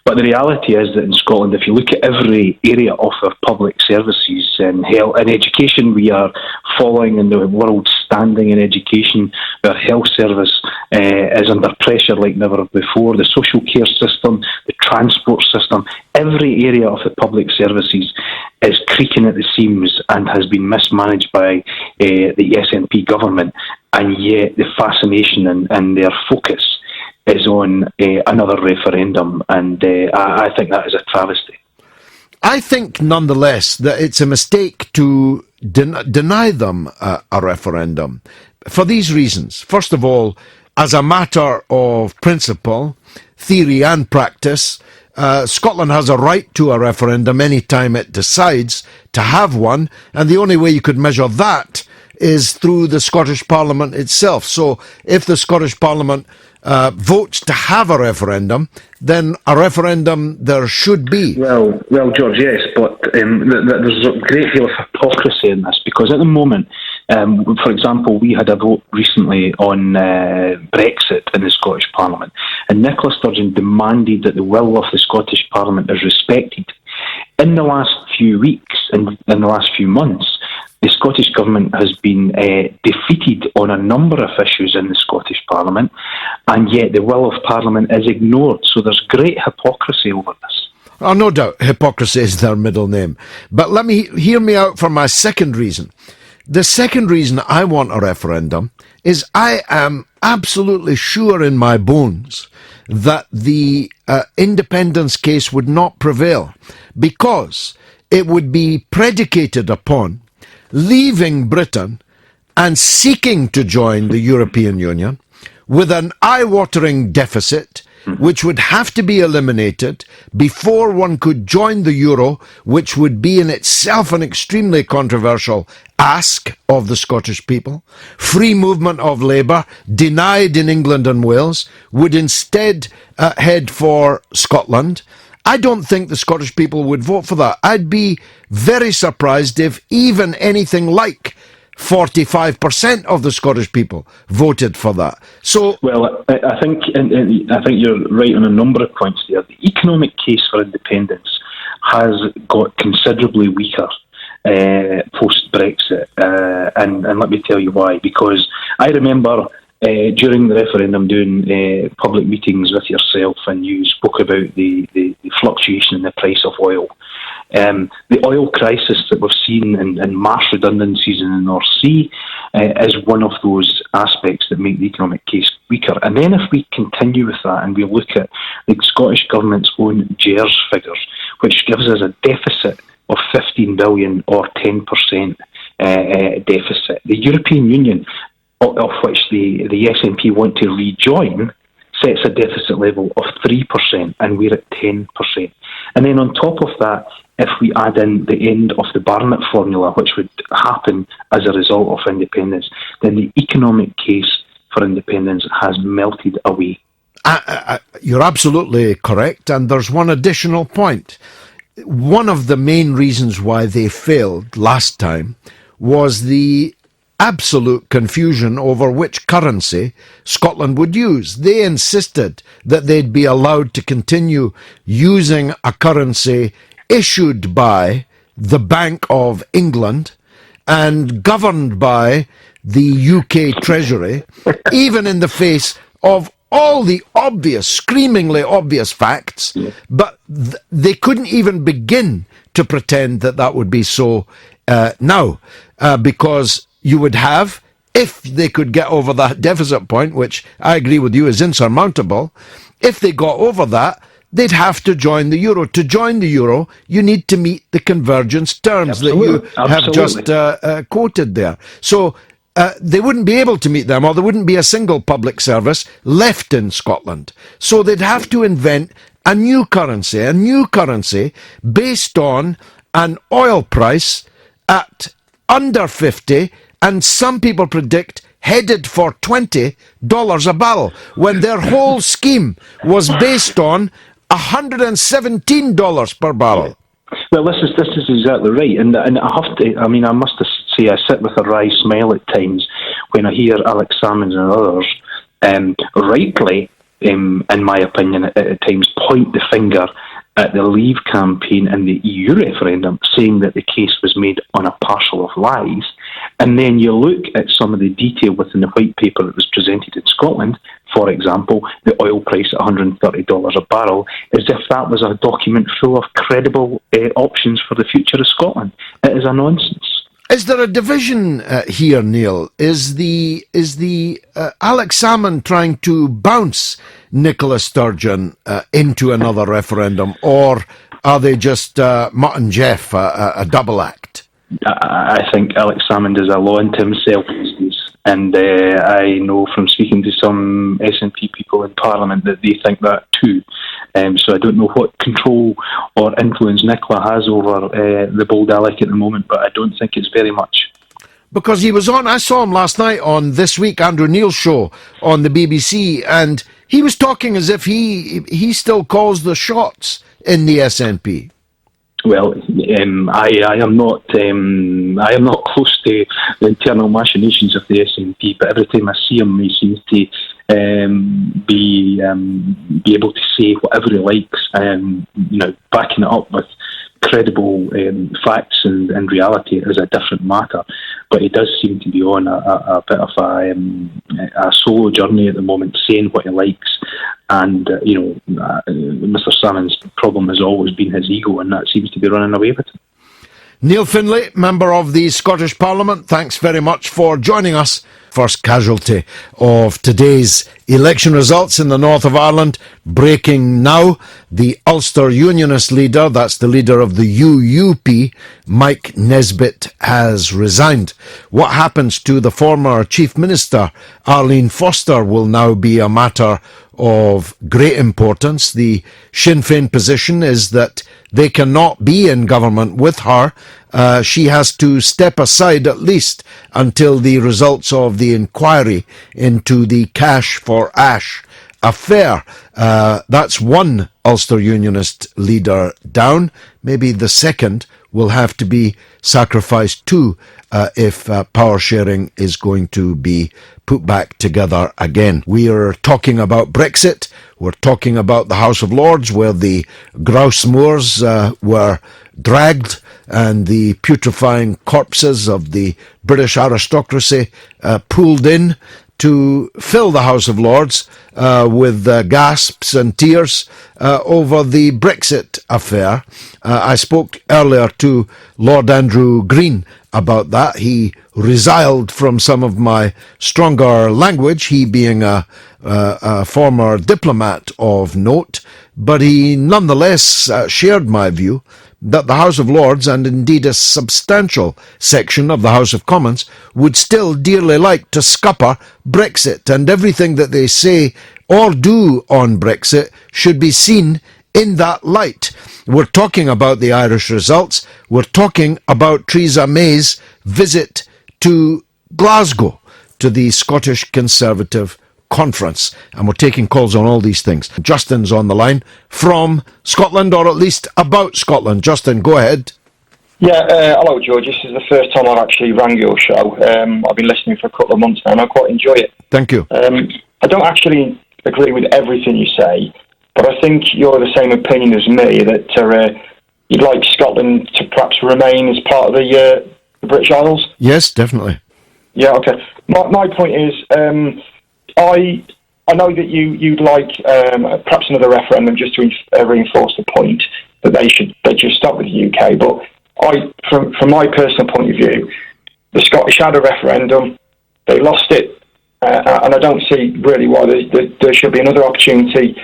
But the reality is that in Scotland, if you look at every area of our public services and health and education, we are falling in the world standing in education. Our health service is under pressure like never before. The social care system, the transport system, every area of the public services is creaking at the seams and has been mismanaged by the SNP government. And yet the fascination and their focus is on another referendum, and I think that is a travesty. I think, nonetheless, that it's a mistake to deny them a referendum for these reasons. First of all, as a matter of principle, theory and practice, Scotland has a right to a referendum any time it decides to have one, and the only way you could measure that is through the Scottish Parliament itself. So if the Scottish Parliament votes to have a referendum, then a referendum there should be. Well, George, yes, but there's a great deal of hypocrisy in this, because at the moment, for example, we had a vote recently on Brexit in the Scottish Parliament, and Nicola Sturgeon demanded that the will of the Scottish Parliament is respected. In the last few weeks and in the last few months, the Scottish Government has been defeated on a number of issues in the Scottish Parliament, and yet the will of Parliament is ignored. So there's great hypocrisy over this. Oh, no doubt, hypocrisy is their middle name. But hear me out for my second reason. The second reason I want a referendum is I am absolutely sure in my bones that the independence case would not prevail, because it would be predicated upon leaving Britain and seeking to join the European Union with an eye-watering deficit which would have to be eliminated before one could join the euro, which would be in itself an extremely controversial ask of the Scottish people. Free movement of labour, denied in England and Wales, would instead head for Scotland. I don't think the Scottish people would vote for that. I'd be very surprised if even anything like 45% of the Scottish people voted for that. So, well, I think you're right on a number of points there. The economic case for independence has got considerably weaker post-Brexit, and let me tell you why. Because I remember during the referendum doing public meetings with yourself, and you spoke about the fluctuation in the price of oil. The oil crisis that we've seen and mass redundancies in the North Sea is one of those aspects that make the economic case weaker. And then if we continue with that and we look at the Scottish Government's own GERS figures, which gives us a deficit of 15 billion or 10% deficit, the European Union, of which the SNP want to rejoin, sets a deficit level of 3%, and we're at 10%. And then on top of that, if we add in the end of the Barnett formula, which would happen as a result of independence, then the economic case for independence has melted away. You're absolutely correct, and there's one additional point. One of the main reasons why they failed last time was the absolute confusion over which currency Scotland would use. They insisted that they'd be allowed to continue using a currency issued by the Bank of England and governed by the UK Treasury, even in the face of all the obvious, screamingly obvious facts, but they couldn't even begin to pretend that that would be so now, because you would have, if they could get over that deficit point, which I agree with you is insurmountable, if they got over that, they'd have to join the euro. To join the euro, you need to meet the convergence terms that you have just quoted there. So they wouldn't be able to meet them, or there wouldn't be a single public service left in Scotland. So they'd have to invent a new currency based on an oil price at under 50, and some people predict headed for $20 a barrel, when their whole scheme was based on $117 per barrel. Well, this is exactly right, and I have to. I mean, I must say, I sit with a wry smile at times when I hear Alex Salmons and others, rightly, in my opinion, at times point the finger at the Leave campaign and the EU referendum, saying that the case was made on a parcel of lies. And then you look at some of the detail within the white paper that was presented in Scotland, for example, the oil price at $130 a barrel, as if that was a document full of credible options for the future of Scotland. It is a nonsense. Is there a division here, Neil? Is the Alex Salmond trying to bounce Nicola Sturgeon into another referendum, or are they just Mutt and Jeff, a double act? I think Alex Salmond is a law unto himself these days, and I know from speaking to some SNP people in Parliament that they think that too. So I don't know what control or influence Nicola has over the bold Alec at the moment, but I don't think it's very much. Because he was on, I saw him last night on This Week, Andrew Neil's show on the BBC, and he was talking as if he still calls the shots in the SNP. Well, I am not close to the internal machinations of the SNP, but every time I see him, he seems to be able to say whatever he likes, backing it up with credible facts and reality is a different matter. But he does seem to be on a bit of a solo journey at the moment, saying what he likes. And, Mr. Salmon's problem has always been his ego, and that seems to be running away with him. Neil Findlay, Member of the Scottish Parliament, thanks very much for joining us. First casualty of today's election results in the north of Ireland. Breaking now, the Ulster Unionist leader, that's the leader of the UUP, Mike Nesbitt, has resigned. What happens to the former Chief Minister, Arlene Foster, will now be a matter of great importance. The Sinn Féin position is that they cannot be in government with her. She has to step aside at least until the results of the inquiry into the Cash for Ash affair. That's one Ulster Unionist leader down. Maybe the second will have to be sacrificed too if power sharing is going to be put back together again. We are talking about Brexit. We're talking about the House of Lords, where the grouse moors were dragged and the putrefying corpses of the British aristocracy pulled in to fill the House of Lords with gasps and tears over the Brexit affair. I spoke earlier to Lord Andrew Green about that. He resiled from some of my stronger language, he being a former diplomat of note, but he nonetheless shared my view that the House of Lords, and indeed a substantial section of the House of Commons, would still dearly like to scupper Brexit, and everything that they say or do on Brexit should be seen in that light. We're talking about the Irish results. We're talking about Theresa May's visit to Glasgow, to the Scottish Conservative Conference, and we're taking calls on all these things. Justin's on the line from Scotland, or at least about Scotland. Justin, go ahead. Yeah, hello George. This is the first time I've actually rang your show. I've been listening for a couple of months now and I quite enjoy it. Thank you. I don't actually agree with everything you say, but I think you're the same opinion as me, that you'd like Scotland to perhaps remain as part of the British Isles. Yes, definitely. Yeah, okay. my point is, I know that you'd like perhaps another referendum just to reinforce the point that they should stop with the UK. But from my personal point of view, the Scottish had a referendum, they lost it, and I don't see really why there should be another opportunity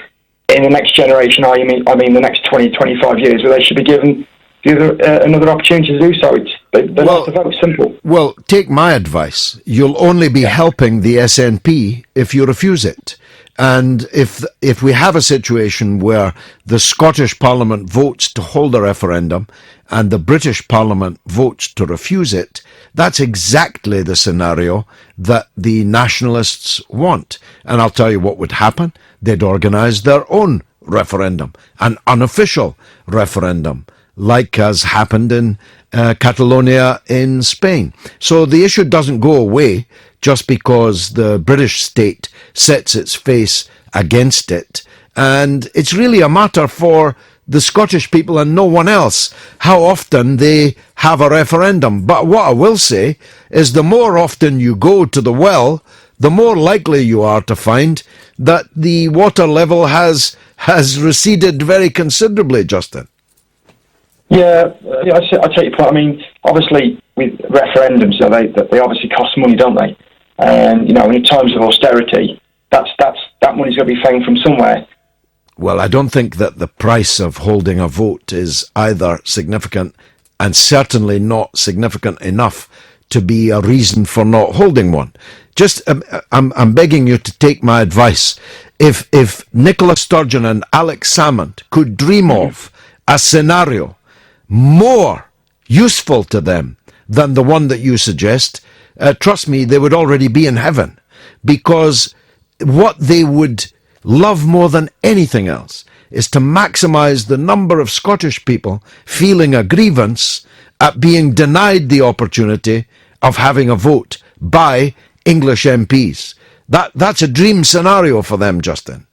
in the next generation. I mean the next 20, 25 years, where they should be given another opportunity to do so. They have to vote. Simple. Well, take my advice. You'll only be helping the SNP if you refuse it. And if we have a situation where the Scottish Parliament votes to hold a referendum and the British Parliament votes to refuse it, that's exactly the scenario that the nationalists want. And I'll tell you what would happen. They'd organise their own referendum, an unofficial referendum, like has happened in Catalonia in Spain. So the issue doesn't go away just because the British state sets its face against it. And it's really a matter for the Scottish people and no one else how often they have a referendum. But what I will say is the more often you go to the well, the more likely you are to find that the water level has receded very considerably, Justin. Yeah, I take your point. I mean, obviously, with referendums, they obviously cost money, don't they? And in times of austerity, that money's going to be found from somewhere. Well, I don't think that the price of holding a vote is either significant and certainly not significant enough to be a reason for not holding one. Just, I'm begging you to take my advice. If Nicola Sturgeon and Alex Salmond could dream of a scenario more useful to them than the one that you suggest, trust me, they would already be in heaven, because what they would love more than anything else is to maximise the number of Scottish people feeling a grievance at being denied the opportunity of having a vote by English MPs. That's a dream scenario for them, Justin.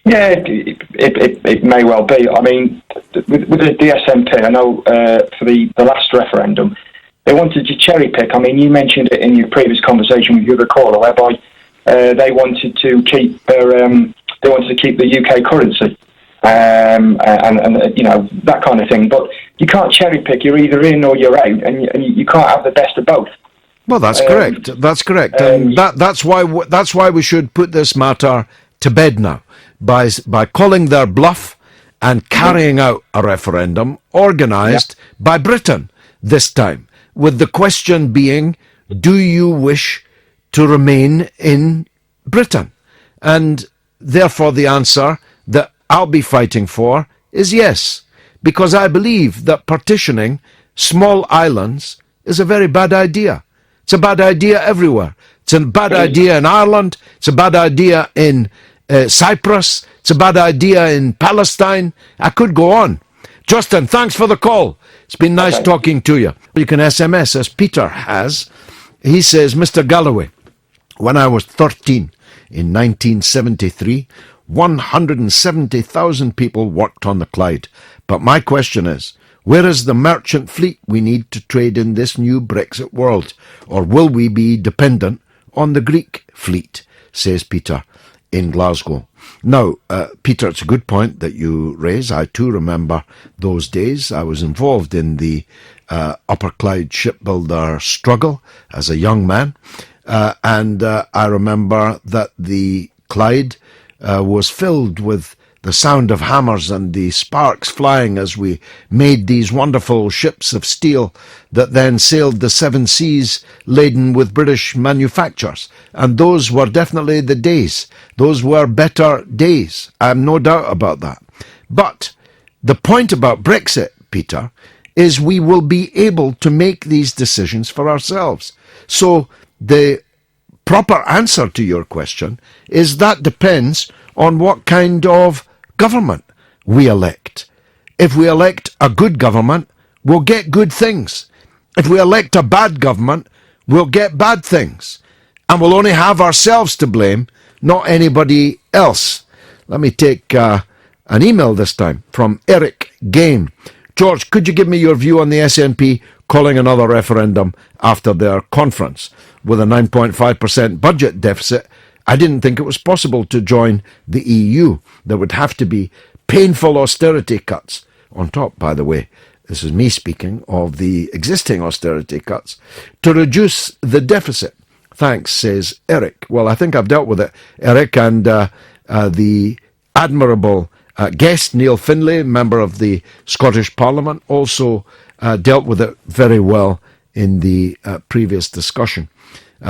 Yeah, it may well be. I mean, with the SNP, I know for the last referendum, they wanted to cherry pick. I mean, you mentioned it in your previous conversation with your other caller, whereby they wanted to keep the UK currency, and that kind of thing. But you can't cherry pick. You're either in or you're out, and you can't have the best of both. Well, that's correct. That's correct, and that's why we should put this matter to bed now by calling their bluff and carrying out a referendum organised by Britain this time, with the question being, do you wish to remain in Britain? And therefore the answer that I'll be fighting for is yes, because I believe that partitioning small islands is a very bad idea. It's a bad idea everywhere. It's a bad idea in Ireland. It's a bad idea in Cyprus. It's a bad idea in Palestine. I could go on. Justin, thanks for the call. It's been nice talking to you. You can SMS, as Peter has. He says, Mr. Galloway, when I was 13 in 1973, 170,000 people worked on the Clyde. But my question is, where is the merchant fleet we need to trade in this new Brexit world? Or will we be dependent on the Greek fleet, says Peter in Glasgow. Now, Peter, it's a good point that you raise. I too remember those days. I was involved in the Upper Clyde shipbuilder struggle as a young man. And I remember that the Clyde was filled with the sound of hammers and the sparks flying as we made these wonderful ships of steel that then sailed the seven seas laden with British manufactures. And those were definitely the days. Those were better days. I have no doubt about that. But the point about Brexit, Peter, is we will be able to make these decisions for ourselves. So the proper answer to your question is that depends on what kind of government we elect. If we elect a good government, we'll get good things. If we elect a bad government, we'll get bad things. And we'll only have ourselves to blame, not anybody else. Let me take an email this time from Eric Game. George, could you give me your view on the SNP calling another referendum after their conference? With a 9.5% budget deficit, I didn't think it was possible to join the EU. There would have to be painful austerity cuts. On top, by the way, this is me speaking of the existing austerity cuts, to reduce the deficit. Thanks, says Eric. Well, I think I've dealt with it, Eric, and the admirable guest, Neil Findlay, member of the Scottish Parliament, also dealt with it very well in the previous discussion.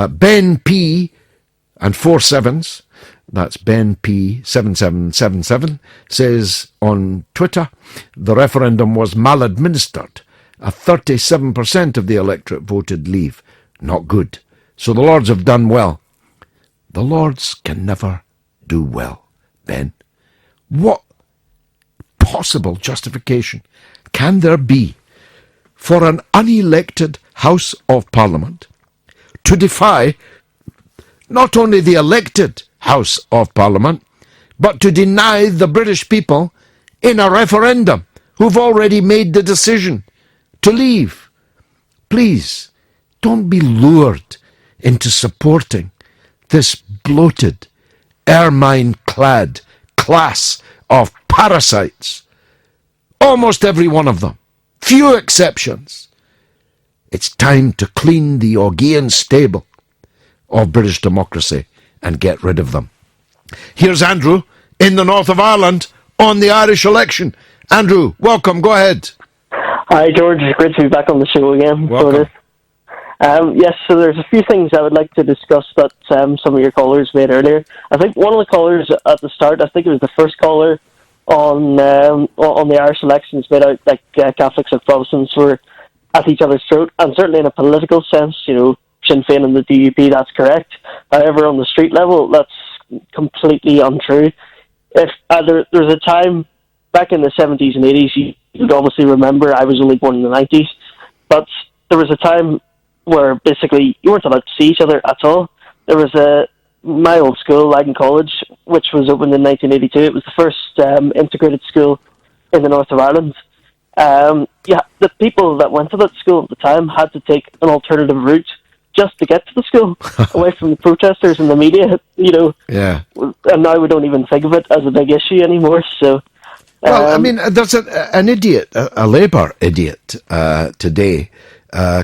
Ben P. and 4 sevens, that's Ben P. 7777, says on Twitter, the referendum was maladministered. 37% of the electorate voted leave. Not good. So the Lords have done well. The Lords can never do well, Ben. What possible justification can there be for an unelected House of Parliament to defy not only the elected House of Parliament, but to deny the British people in a referendum who've already made the decision to leave? Please, don't be lured into supporting this bloated, ermine-clad class of parasites. Almost every one of them. Few exceptions. It's time to clean the Augean stable of British democracy and get rid of them. Here's Andrew in the north of Ireland on the Irish election. Andrew, welcome. Go ahead. Hi, George. It's great to be back on the show again. Welcome. Yes, so there's a few things I would like to discuss that some of your callers made earlier. I think one of the callers at the start, I think it was the first caller on the Irish elections, made out like Catholics and Protestants were at each other's throat, and certainly in a political sense, Sinn Féin and the DUP, that's correct. However, on the street level, that's completely untrue. If there's a time back in the 70s and 80s, you'd obviously remember, I was only born in the 90s, but there was a time where basically you weren't allowed to see each other at all. There was my old school, Lagan College, which was opened in 1982. It was the first integrated school in the north of Ireland. The people that went to that school at the time had to take an alternative route just to get to the school, away from the protesters and the media, Yeah. And now we don't even think of it as a big issue anymore. So, well, I mean, there's an idiot, a Labour idiot today,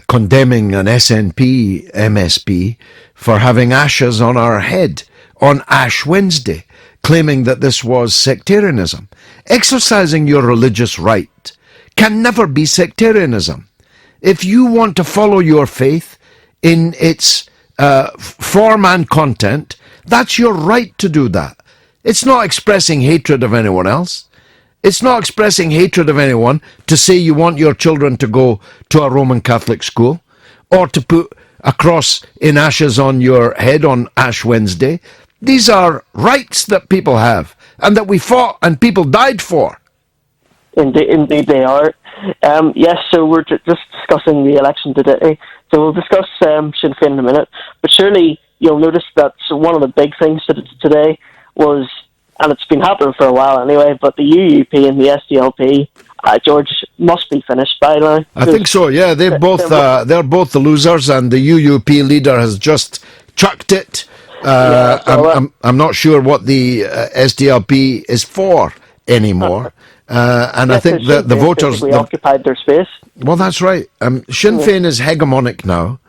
condemning an SNP MSP for having ashes on our head on Ash Wednesday, claiming that this was sectarianism. Exercising your religious right can never be sectarianism. If you want to follow your faith in its form and content, that's your right to do that. It's not expressing hatred of anyone else. It's not expressing hatred of anyone to say you want your children to go to a Roman Catholic school or to put a cross in ashes on your head on Ash Wednesday. These are rights that people have and that we fought and people died for. Indeed they are. Yes, so we're just discussing the election today. So we'll discuss Sinn Féin in a minute. But surely you'll notice that one of the big things today was, and it's been happening for a while anyway, but the UUP and the SDLP, George, must be finished by now. I think so, yeah. They're both the losers, and the UUP leader has just chucked it. I'm not sure what the SDLP is for anymore. And I think that the voters occupied their space. Well, that's right. Sinn Féin is hegemonic now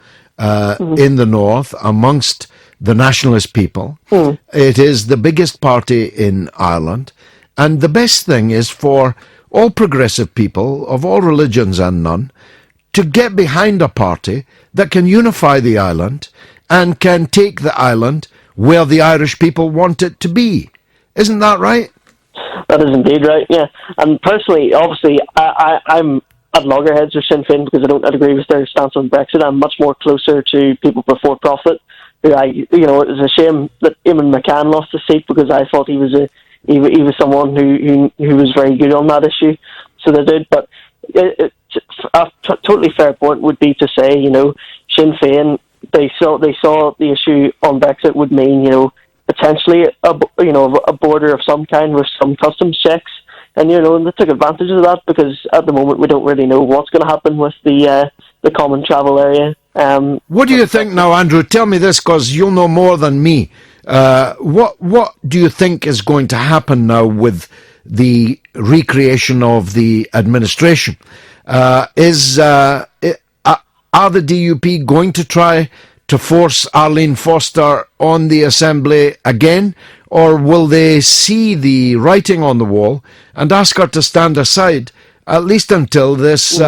in the north amongst the nationalist people. It is the biggest party in Ireland, and the best thing is for all progressive people of all religions and none to get behind a party that can unify the island and can take the island where the Irish people want it to be. Isn't that right? That is indeed right, yeah. And personally, obviously, I'm at loggerheads with Sinn Féin because I don't agree with their stance on Brexit. I'm much more closer to People Before Profit, who it was a shame that Eamon McCann lost the seat because I thought he was someone who was very good on that issue. So they did, but a totally fair point would be to say, Sinn Féin, they saw the issue on Brexit would mean, potentially a border of some kind with some customs checks, and they took advantage of that, because at the moment we don't really know what's going to happen with the common travel area. What do you think now, Andrew? Tell me this, because you'll know more than me. What do you think is going to happen now with the recreation of the administration? Are the DUP going to try to force Arlene Foster on the Assembly again, or will they see the writing on the wall and ask her to stand aside, at least until this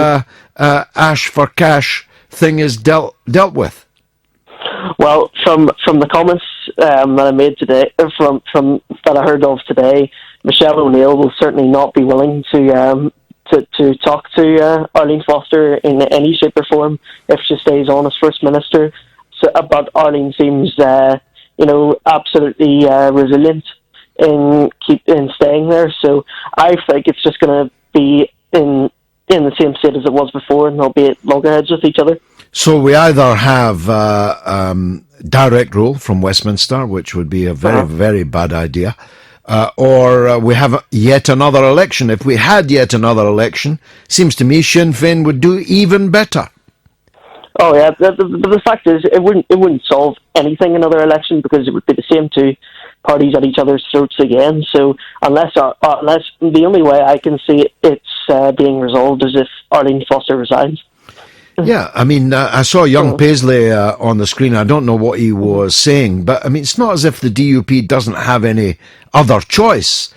ash for cash thing is dealt with? Well, from the comments that I made today, from that I heard of today, Michelle O'Neill will certainly not be willing to talk to Arlene Foster in any shape or form if she stays on as First Minister. So, but Arlene seems, absolutely resilient in staying there. So I think it's just going to be in the same state as it was before, and they'll be at loggerheads with each other. So we either have direct rule from Westminster, which would be a very, very bad idea, or we have yet another election. If we had yet another election, seems to me Sinn Féin would do even better. Oh yeah, the fact is, it wouldn't solve anything, another election, because it would be the same two parties at each other's throats again. So unless the only way I can see it's being resolved is if Arlene Foster resigns. Yeah, I mean, I saw young Paisley on the screen. I don't know what he was saying, but I mean, it's not as if the DUP doesn't have any other choice.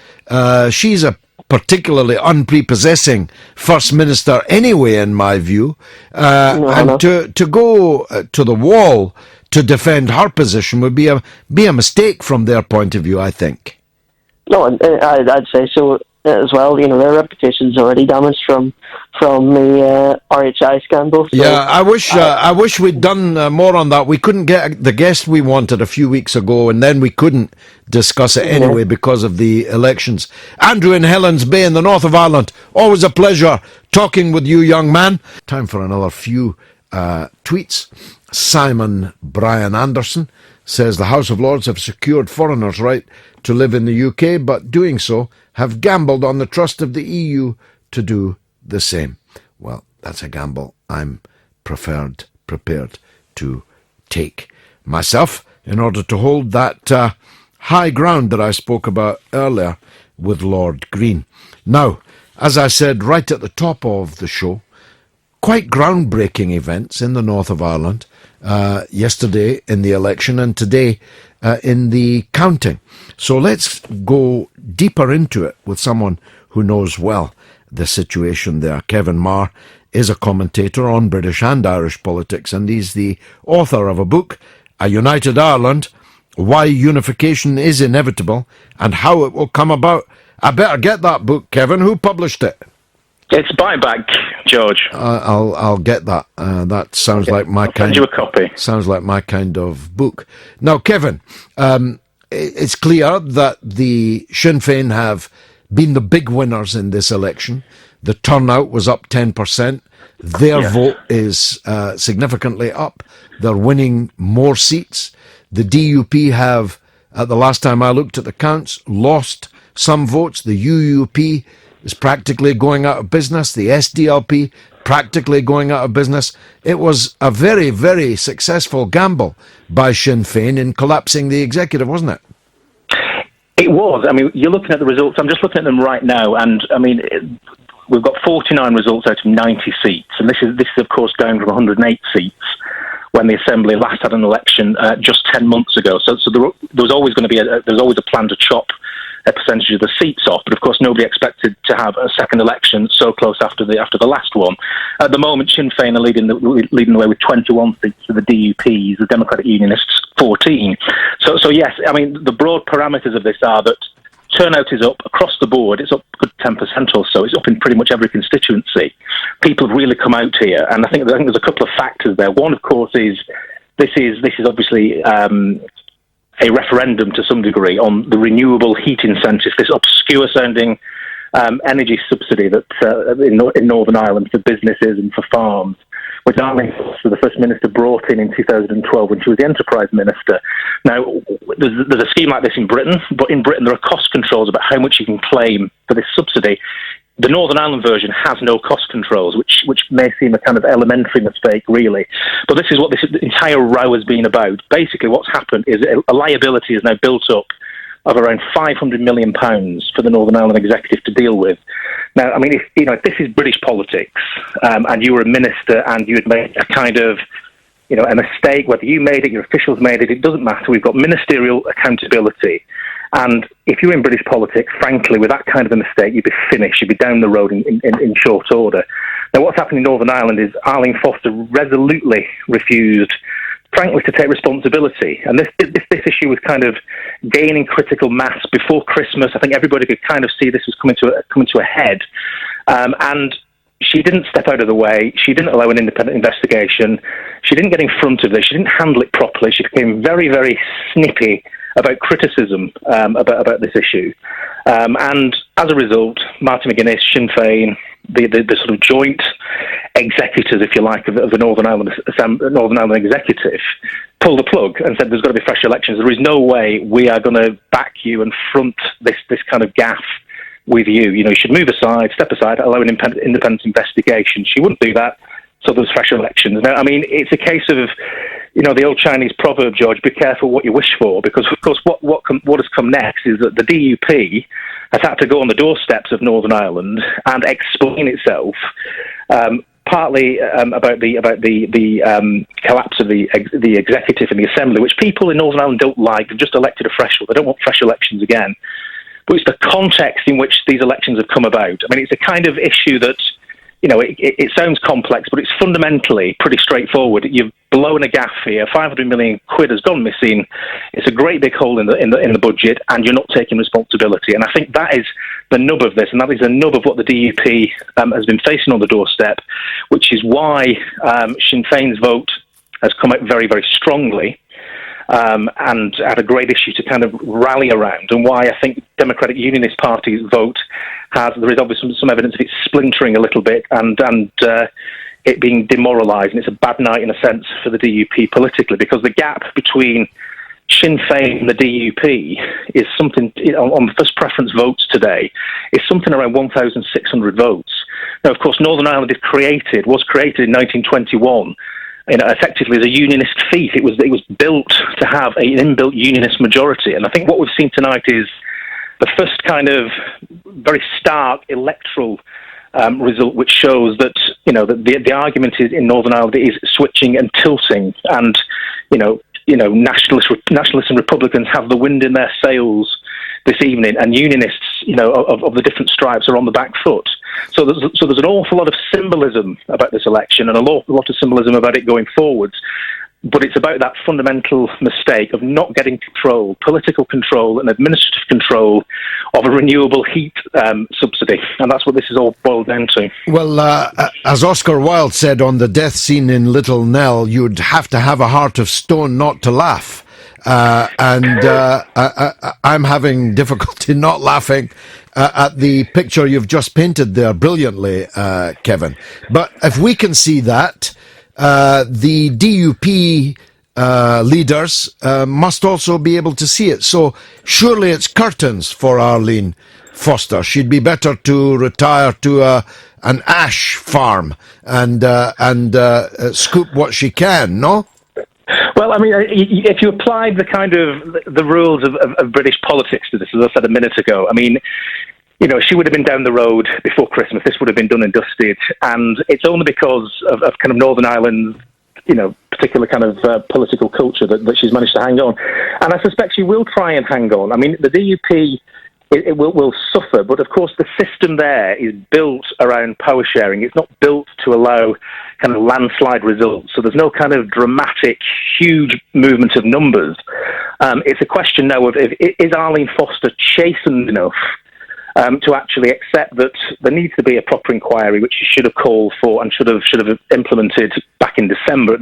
She's a particularly unprepossessing First Minister anyway, in my view. And to go to the wall to defend her position would be a mistake from their point of view, I think. No, I'd say so as well. Their reputation's already damaged from the RHI scandal. So yeah, I wish we'd done more on that. We couldn't get the guest we wanted a few weeks ago, and then we couldn't discuss it anyway because of the elections. Andrew in Helens Bay in the north of Ireland, always a pleasure talking with you, young man. Time for another few tweets. Simon Brian Anderson says the House of Lords have secured foreigners' right to live in the UK, but doing so have gambled on the trust of the EU to do the same. Well, that's a gamble I'm prepared to take myself in order to hold that high ground that I spoke about earlier with Lord Green. Now, as I said right at the top of the show, quite groundbreaking events in the north of Ireland, yesterday in the election and today in the counting. So let's go deeper into it with someone who knows well the situation there. Kevin Marr is a commentator on British and Irish politics, and he's the author of a book, A United Ireland, Why Unification is Inevitable and How It Will Come About. I better get that book, Kevin. Who published it? It's buyback, George. I'll get that. That sounds like my kind. Send you a copy. Sounds like my kind of book. Now, Kevin, it's clear that the Sinn Féin have been the big winners in this election. The turnout was up 10%. Their vote is significantly up. They're winning more seats. The DUP have, at the last time I looked at the counts, lost some votes. The UUP is practically going out of business. The SDLP practically going out of business. It was a very, very successful gamble by Sinn Féin in collapsing the executive, wasn't it? It was. I mean, you're looking at the results. I'm just looking at them right now, and I mean, we've got 49 results out of 90 seats, and this is of course down from 108 seats when the Assembly last had an election just 10 months ago. So there was always going to be there's always a plan to chop a percentage of the seats off, but of course nobody expected to have a second election so close after the last one. At the moment, Sinn Féin are leading the way with 21 seats for the DUPs, the Democratic Unionists 14. So yes, I mean the broad parameters of this are that turnout is up across the board. It's up a good 10% or so. It's up in pretty much every constituency. People have really come out here, and I think there's a couple of factors there. One, of course, is this is obviously a referendum to some degree on the renewable heat incentive, this obscure-sounding energy subsidy that in Northern Ireland for businesses and for farms, which Arlene Foster, the First Minister, brought in 2012 when she was the Enterprise Minister. Now, there's a scheme like this in Britain, but in Britain there are cost controls about how much you can claim for this subsidy. The Northern Ireland version has no cost controls, which may seem a kind of elementary mistake, really. But this is what this entire row has been about. Basically, what's happened is a liability is now built up of around £500 million for the Northern Ireland Executive to deal with. Now, I mean, if this is British politics, and you were a minister and you had made a kind of, a mistake, whether you made it, your officials made it doesn't matter. We've got ministerial accountability. And if you're in British politics, frankly, with that kind of a mistake, you'd be finished. You'd be down the road in short order. Now, what's happened in Northern Ireland is Arlene Foster resolutely refused, frankly, to take responsibility. And this issue was kind of gaining critical mass before Christmas. I think everybody could kind of see this was coming to a head. And she didn't step out of the way. She didn't allow an independent investigation. She didn't get in front of this. She didn't handle it properly. She became very, very snippy about criticism about this issue. And as a result, Martin McGuinness, Sinn Féin, the sort of joint executors, if you like, of the Northern Ireland Executive, pulled the plug and said there's got to be fresh elections. There is no way we are going to back you and front this kind of gaffe with you. You should move aside, step aside, allow an independent investigation. She wouldn't do that, so there's fresh elections. Now, I mean, it's a case of, the old Chinese proverb, George, be careful what you wish for, because, of course, what has come next is that the DUP has had to go on the doorsteps of Northern Ireland and explain itself, partly about the collapse of the executive and the assembly, which people in Northern Ireland don't like. They've just elected a fresh one. They don't want fresh elections again. But it's the context in which these elections have come about. I mean, it's a kind of issue that, it sounds complex, but it's fundamentally pretty straightforward. You've blown a gaff here. 500 million quid has gone missing. It's a great big hole in the budget, and you're not taking responsibility. And I think that is the nub of this, and that is the nub of what the DUP has been facing on the doorstep, which is why Sinn Féin's vote has come out very, very strongly. And had a great issue to kind of rally around, and why I think Democratic Unionist Party's vote there is obviously some evidence of it splintering a little bit and it being demoralised, and it's a bad night in a sense for the DUP politically, because the gap between Sinn Féin and the DUP is something, on first preference votes today, is something around 1,600 votes. Now, of course, Northern Ireland was created in 1921, effectively as a unionist feat. It was built to have an inbuilt unionist majority, and I think what we've seen tonight is the first kind of very stark electoral result, which shows that that the argument is in Northern Ireland is switching and tilting, and nationalists and Republicans have the wind in their sails this evening, and unionists of the different stripes are on the back foot. So there's an awful lot of symbolism about this election, and a lot of symbolism about it going forwards. But it's about that fundamental mistake of not getting control, political control and administrative control of a renewable heat subsidy. And that's what this is all boiled down to. Well, as Oscar Wilde said on the death scene in Little Nell, you'd have to have a heart of stone not to laugh. I'm having difficulty not laughing at the picture you've just painted there brilliantly, Kevin. But if we can see that, the DUP leaders must also be able to see it. So surely it's curtains for Arlene Foster. She'd be better to retire to an ash farm and scoop what she can, no? Well, I mean, if you applied the kind of the rules of British politics to this, as I said a minute ago, I mean, she would have been down the road before Christmas. This would have been done and dusted, and it's only because of kind of Northern Ireland's, particular kind of political culture that she's managed to hang on. And I suspect she will try and hang on. I mean, the DUP it will suffer, but of course the system there is built around power sharing. It's not built to allow kind of landslide results, so there's no kind of dramatic, huge movement of numbers. It's a question now of is Arlene Foster chastened enough to actually accept that there needs to be a proper inquiry, which she should have called for and should have implemented back in December.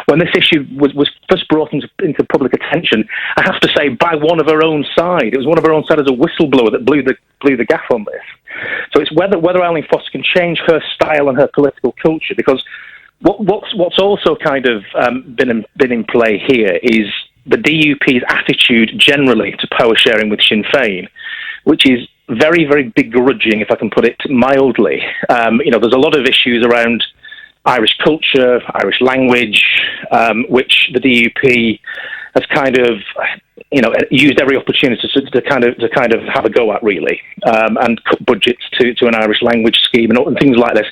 When this issue was first brought into public attention, I have to say, by one of her own side. It was one of her own side as a whistleblower that blew the gaff on this. So it's whether Arlene Foster can change her style and her political culture, because What's also kind of been in play here is the DUP's attitude generally to power sharing with Sinn Féin, which is very, very begrudging, if I can put it mildly. There's a lot of issues around Irish culture, Irish language, which the DUP has kind of, used every opportunity to kind of have a go at, really, and cut budgets to an Irish language scheme and things like this.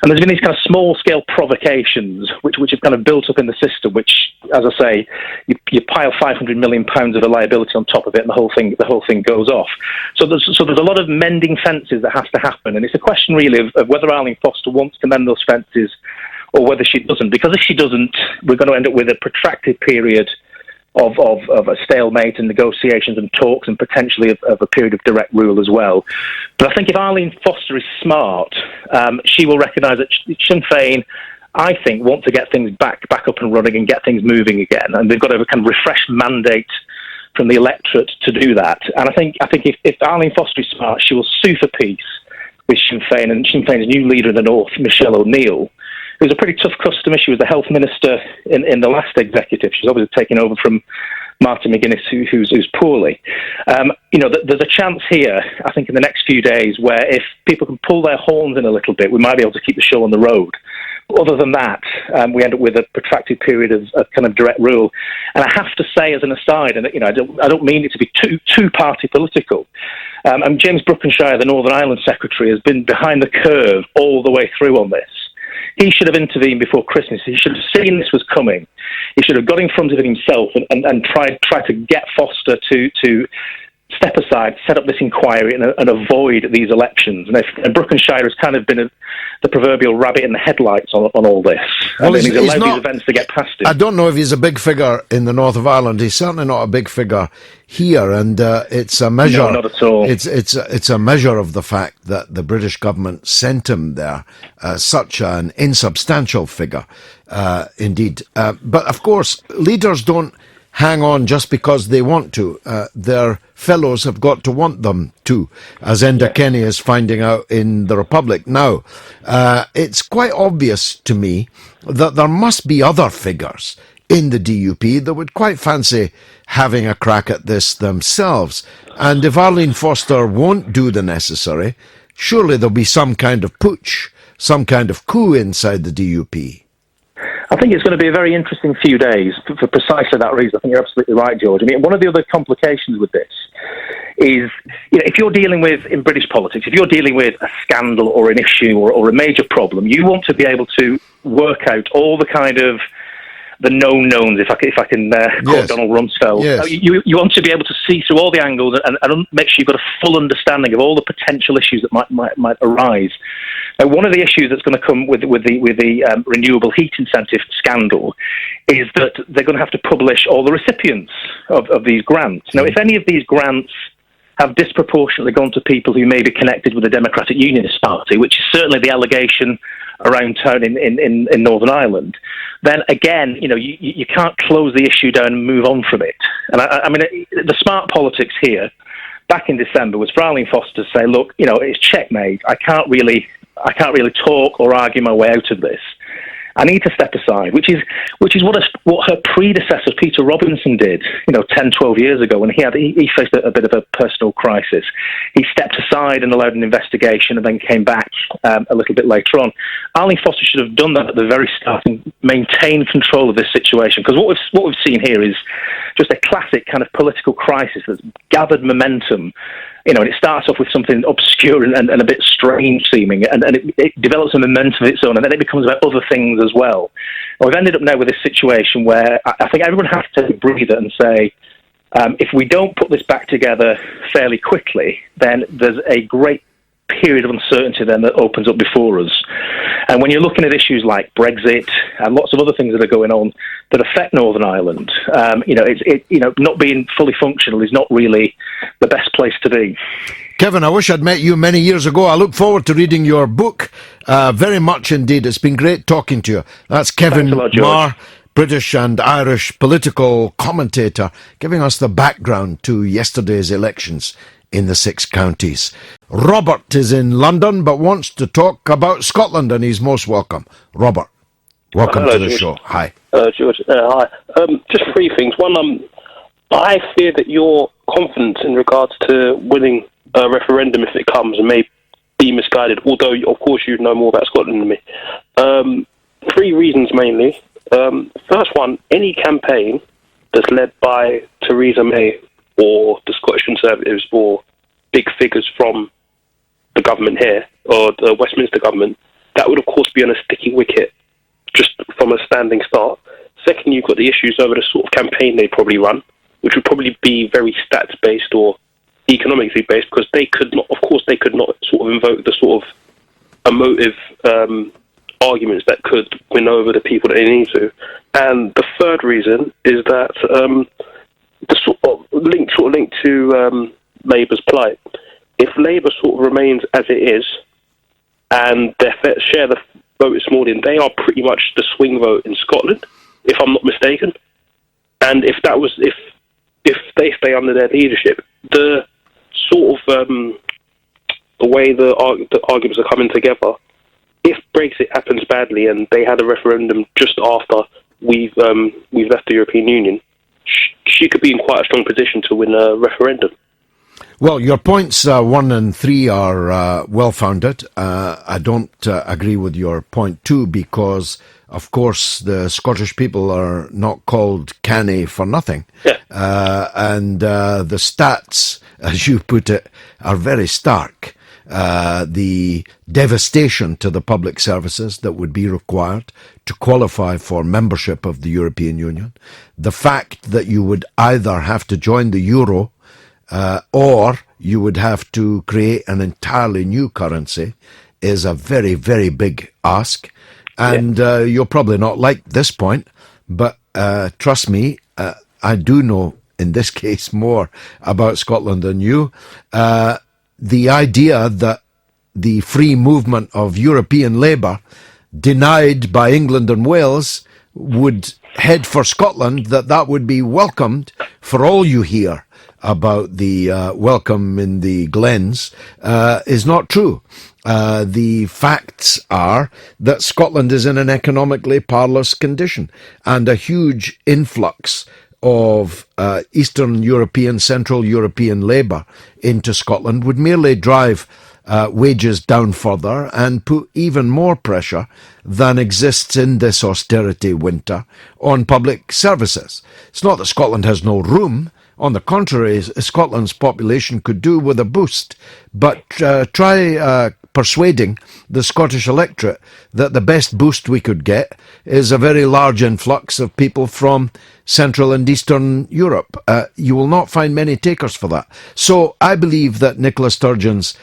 And there's been these kind of small-scale provocations which have kind of built up in the system, which, as I say, you pile £500 million of a liability on top of it, and the whole thing goes off. So there's a lot of mending fences that has to happen, and it's a question really of whether Arlene Foster wants to mend those fences or whether she doesn't. Because if she doesn't, we're going to end up with a protracted period of a stalemate and negotiations and talks, and potentially of a period of direct rule as well. But I think if Arlene Foster is smart, she will recognise that Sinn Féin, I think, want to get things back up and running and get things moving again, and they've got a kind of refreshed mandate from the electorate to do that. And I think if Arlene Foster is smart, she will sue for peace with Sinn Féin and Sinn Féin's new leader in the North, Michelle O'Neill, who's a pretty tough customer. She was the health minister in the last executive. She's obviously taken over from Martin McGuinness, who's poorly. There's a chance here, I think, in the next few days where if people can pull their horns in a little bit, we might be able to keep the show on the road. Other than that, we end up with a protracted period of kind of direct rule. And I have to say, as an aside, and I don't mean it to be too party political, and James Brookenshire, the Northern Ireland Secretary, has been behind the curve all the way through on this. He should have intervened before Christmas. He should have seen this was coming. He should have got in front of it himself and tried to get Foster to step aside, set up this inquiry and avoid these elections. And Brookenshire has kind of been the proverbial rabbit in the headlights on all this. Well, he's allowed these events to get past him. I don't know if he's a big figure in the north of Ireland. He's certainly not a big figure here, and it's a measure. No, not at all. It's a measure of the fact that the British government sent him there, such an insubstantial figure, indeed. But of course, leaders don't hang on just because they want to. Their fellows have got to want them to, as Enda Kenny is finding out in the Republic now. It's quite obvious to me that there must be other figures in the DUP that would quite fancy having a crack at this themselves. And if Arlene Foster won't do the necessary, surely there'll be some kind of putsch, some kind of coup inside the DUP. I think it's going to be a very interesting few days for precisely that reason. I think you're absolutely right, George. I mean, one of the other complications with this is, if you're dealing with, in British politics, if you're dealing with a scandal or an issue or a major problem, you want to be able to work out all the kind of the known knowns, if I can quote Donald Rumsfeld. Yes. You want to be able to see through all the angles and make sure you've got a full understanding of all the potential issues that might arise. Now, one of the issues that's going to come with the renewable heat incentive scandal is that they're going to have to publish all the recipients of these grants. Now, if any of these grants have disproportionately gone to people who may be connected with the Democratic Unionist Party, which is certainly the allegation around town in Northern Ireland, then again, you can't close the issue down and move on from it. And I mean, the smart politics here, back in December, was for Arlene Foster to say, look, it's checkmate. I can't really talk or argue my way out of this. I need to step aside, which is what her predecessor Peter Robinson did, 10, 12 years ago when he faced a bit of a personal crisis. He stepped aside and allowed an investigation and then came back a little bit later on. Arlene Foster should have done that at the very start and maintained control of this situation, because what we've seen here is just a classic kind of political crisis that's gathered momentum. And it starts off with something obscure and a bit strange seeming, and it develops a momentum of its own, and then it becomes about other things as well. And we've ended up now with this situation where I think everyone has to take a breather and say, if we don't put this back together fairly quickly, then there's a great period of uncertainty then that opens up before us. And when you're looking at issues like Brexit and lots of other things that are going on that affect Northern Ireland, not being fully functional is not really the best place to be. Kevin, I wish I'd met you many years ago. I look forward to reading your book very much indeed. It's been great talking to you. That's Kevin Marr, British and Irish political commentator, giving us the background to yesterday's elections in the 6 counties. Robert is in London but wants to talk about Scotland, and he's most welcome. Robert. Welcome Hello, to the George. show. Hi. Hello, George. Hi. Just three things. One, I fear that your confidence in regards to winning a referendum, if it comes, may be misguided, although, of course, you know more about Scotland than me. Three reasons, mainly. First one, any campaign that's led by Theresa May or the Scottish Conservatives or big figures from the government here, or the Westminster government, that would, of course, be on a sticky wicket just from a standing start. Second, you've got the issues over the sort of campaign they'd probably run, which would probably be very stats-based or economically based, because they could not, of course, they could not sort of invoke the sort of emotive arguments that could win over the people that they need to. And the third reason is that the sort of link to Labour's plight. If Labour sort of remains as it is, and they share the vote this morning, they are pretty much the swing vote in Scotland, if I'm not mistaken. And if they stay under their leadership, the sort of the way the arguments are coming together, if Brexit happens badly and they had a referendum just after we've left the European Union, she could be in quite a strong position to win a referendum. Well, your points 1 and 3 are well-founded. I don't agree with your point 2 because, of course, the Scottish people are not called canny for nothing. Yeah. And the stats, as you put it, are very stark. The devastation to the public services that would be required to qualify for membership of the European Union, the fact that you would either have to join the euro or you would have to create an entirely new currency is a very, very big ask. And you'll probably not like this point, but trust me, I do know, in this case, more about Scotland than you. The idea that the free movement of European labour denied by England and Wales would head for Scotland, that would be welcomed, for all you hear about the welcome in the Glens, is not true. The facts are that Scotland is in an economically parlous condition, and a huge influx of Eastern European, Central European labour into Scotland would merely drive wages down further and put even more pressure than exists in this austerity winter on public services. It's not that Scotland has no room. On the contrary, Scotland's population could do with a boost. But try persuading the Scottish electorate that the best boost we could get is a very large influx of people from Central and Eastern Europe. You will not find many takers for that. So I believe that Nicola Sturgeon's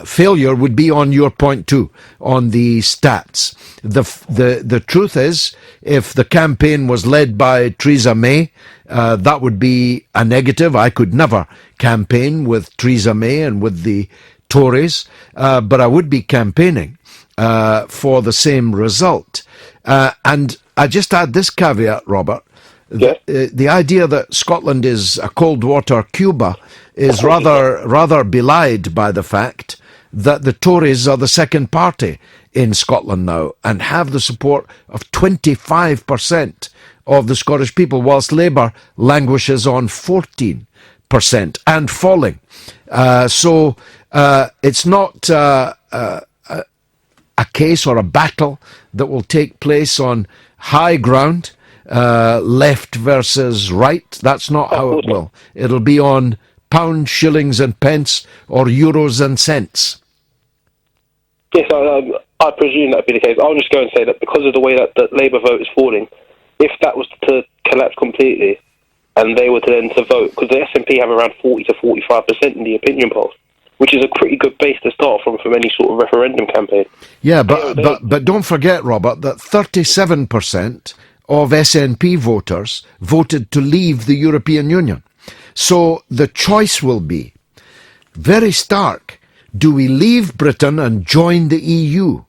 failure would be on your point too, on the stats. The truth is, if the campaign was led by Theresa May, that would be a negative. I could never campaign with Theresa May and with the Tories, but I would be campaigning for the same result. And I just add this caveat, Robert. The idea that Scotland is a cold water Cuba is rather belied by the fact that the Tories are the second party in Scotland now and have the support of 25% of the Scottish people, whilst Labour languishes on 14% and falling. So it's not a case or a battle that will take place on high ground, left versus right. That's not how it will. It'll be on pounds, shillings and pence, or euros and cents. Yes, I presume that would be the case. I'll just go and say that because of the way that the Labour vote is falling, if that was to collapse completely and they were to then to vote, because the SNP have around 40 to 45% in the opinion polls, which is a pretty good base to start from any sort of referendum campaign. Yeah, but don't forget, Robert, that 37% of SNP voters voted to leave the European Union. So the choice will be very stark. Do we leave Britain and join the EU?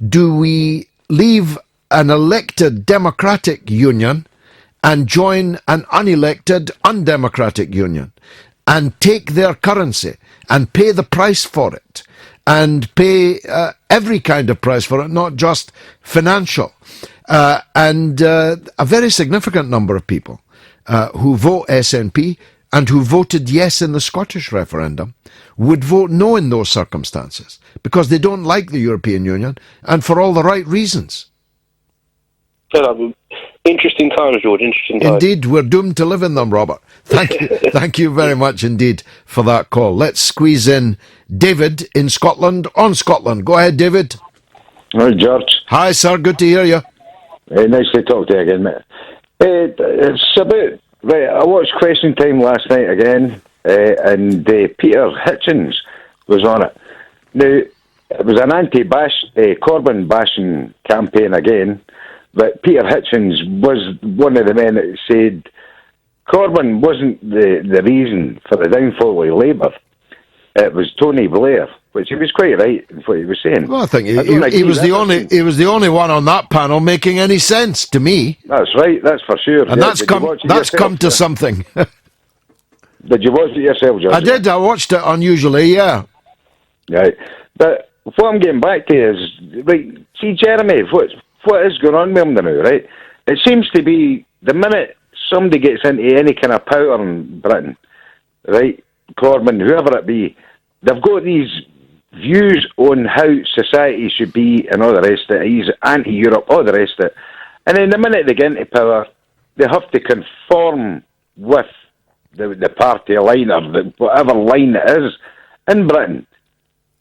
Do we leave an elected democratic union and join an unelected undemocratic union and take their currency and pay the price for it and pay every kind of price for it, not just financial. And a very significant number of people who vote SNP and who voted yes in the Scottish referendum would vote no in those circumstances because they don't like the European Union, and for all the right reasons. Interesting times, George. Interesting times. Indeed, we're doomed to live in them, Robert. Thank you. Thank you very much indeed for that call. Let's squeeze in David in Scotland on Scotland. Go ahead, David. Hi, George. Hi, sir. Good to hear you. Nice to talk to you again, mate. It's about... Right, I watched Question Time last night again, and Peter Hitchens was on it. Now, it was an Corbyn bashing campaign again, but Peter Hitchens was one of the men that said Corbyn wasn't the reason for the downfall of Labour. It was Tony Blair, which he was quite right in what he was saying. Well, I think he was the only one on that panel making any sense to me. That's right, that's for sure. And that's come to something. Did you watch it yourself, George? I did. I watched it unusually, yeah. Right, but what I'm getting back to is, right, see, Jeremy, what is going on with him now, right? It seems to be the minute somebody gets into any kind of power in Britain, right, Corbyn, whoever it be, they've got these views on how society should be and all the rest of it. He's anti-Europe, all the rest of it. And then the minute they get into power, they have to conform with the party line or whatever line it is in Britain.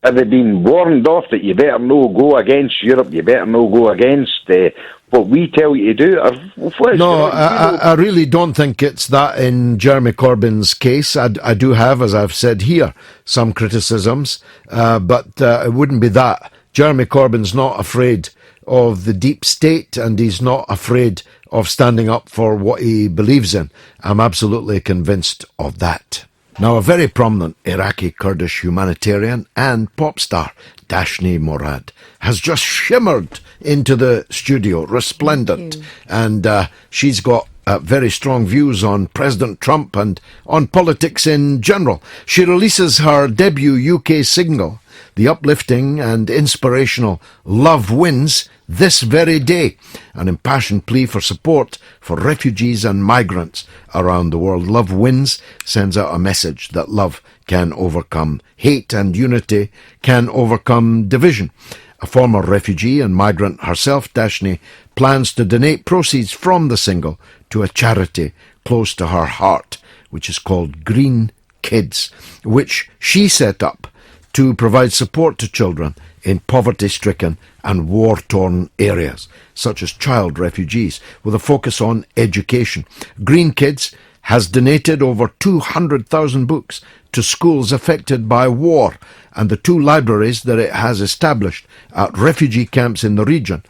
Have they been warned off that you better no go against Europe, you better no go against what we tell you to do? No, I really don't think it's that in Jeremy Corbyn's case. I do have, as I've said here, some criticisms, but it wouldn't be that. Jeremy Corbyn's not afraid of the deep state, and he's not afraid of standing up for what he believes in. I'm absolutely convinced of that. Now, a very prominent Iraqi Kurdish humanitarian and pop star, Dashni Morad, has just shimmered into the studio, resplendent. And she's got very strong views on President Trump and on politics in general. She releases her debut UK single, the uplifting and inspirational Love Wins, this very day, an impassioned plea for support for refugees and migrants around the world. Love Wins sends out a message that love can overcome hate and unity can overcome division. A former refugee and migrant herself, Dashni plans to donate proceeds from the single to a charity close to her heart, which is called Green Kids, which she set up to provide support to children in poverty-stricken and war-torn areas, such as child refugees, with a focus on education. Green Kids has donated over 200,000 books to schools affected by war and the 2 libraries that it has established at refugee camps in the region,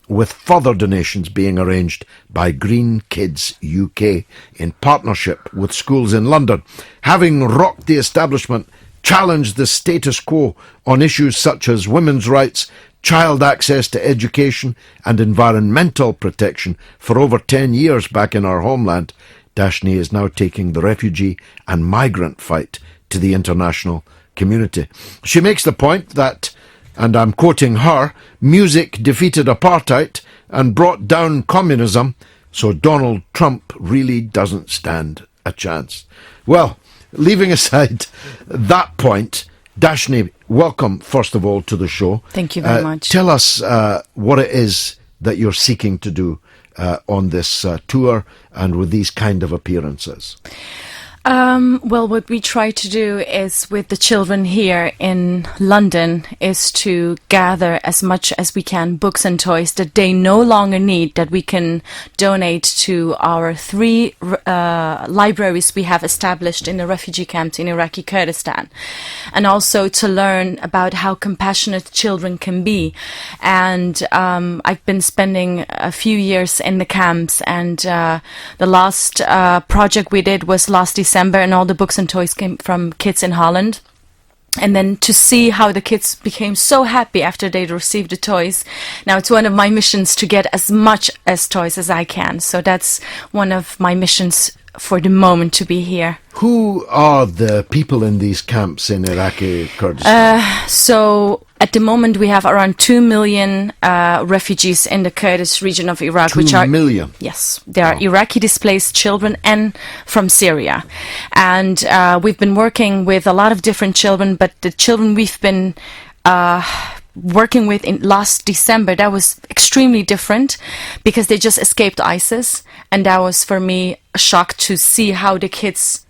with further donations being arranged by Green Kids UK in partnership with schools in London. Having rocked the establishment, challenged the status quo on issues such as women's rights, child access to education and environmental protection for over 10 years back in our homeland, Dashni is now taking the refugee and migrant fight to the international community. She makes the point that, and I'm quoting her, music defeated apartheid and brought down communism, so Donald Trump really doesn't stand a chance. Well, leaving aside that point, Dashni, welcome, first of all, to the show. Thank you very much. Tell us what it is that you're seeking to do on this tour and with these kind of appearances. Well, what we try to do is with the children here in London is to gather as much as we can books and toys that they no longer need, that we can donate to our 3 libraries we have established in the refugee camps in Iraqi Kurdistan, and also to learn about how compassionate children can be. And I've been spending a few years in the camps, and the last project we did was last December, and all the books and toys came from kids in Holland. And then to see how the kids became so happy after they received the toys. Now it's one of my missions to get as much as toys as I can. So that's one of my missions for the moment to be here. Who are the people in these camps in Iraqi Kurdistan? So at the moment we have around 2 million refugees in the Kurdish region of Iraq. 2 million? Yes. They are Iraqi displaced children and from Syria. And we've been working with a lot of different children, but the children we've been working with in last December, that was extremely different because they just escaped ISIS. And that was for me a shock to see how the kids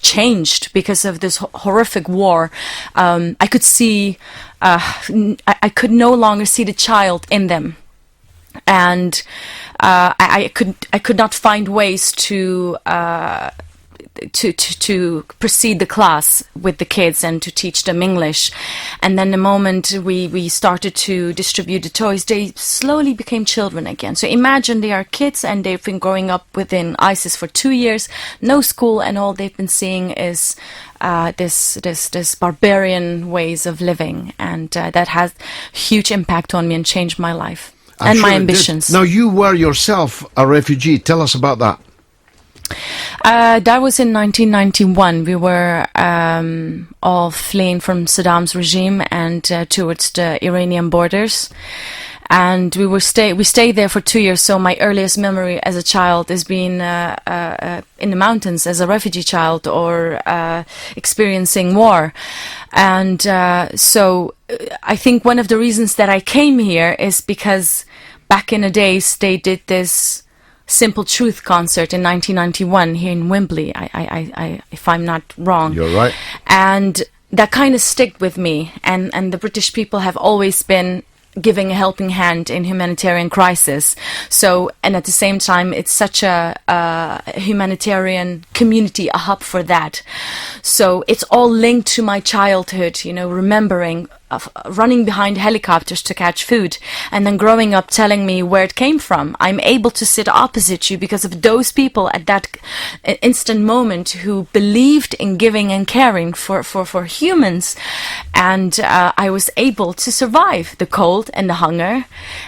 changed because of this horrific war. I could see, I could no longer see the child in them. And I could not find ways to proceed the class with the kids and to teach them English. And then the moment we started to distribute the toys, they slowly became children again. So imagine they are kids and they've been growing up within ISIS for 2 years, no school, and all they've been seeing is this barbarian ways of living. And that has huge impact on me and changed my life and my ambitions. Now, you were yourself a refugee. Tell us about that. That was in 1991. We were all fleeing from Saddam's regime and towards the Iranian borders. And we stayed there for 2 years. So my earliest memory as a child is being in the mountains as a refugee child or experiencing war. And so I think one of the reasons that I came here is because back in the days they did this Simple Truth concert in 1991 here in Wembley, I if I'm not wrong. You're right. And that kind of stuck with me. And the British people have always been giving a helping hand in humanitarian crisis. So, and at the same time, it's such a humanitarian community, a hub for that. So it's all linked to my childhood, you know, remembering of running behind helicopters to catch food and then growing up telling me where it came from. I'm able to sit opposite you because of those people at that instant moment who believed in giving and caring for humans. And I was able to survive the cold and the hunger.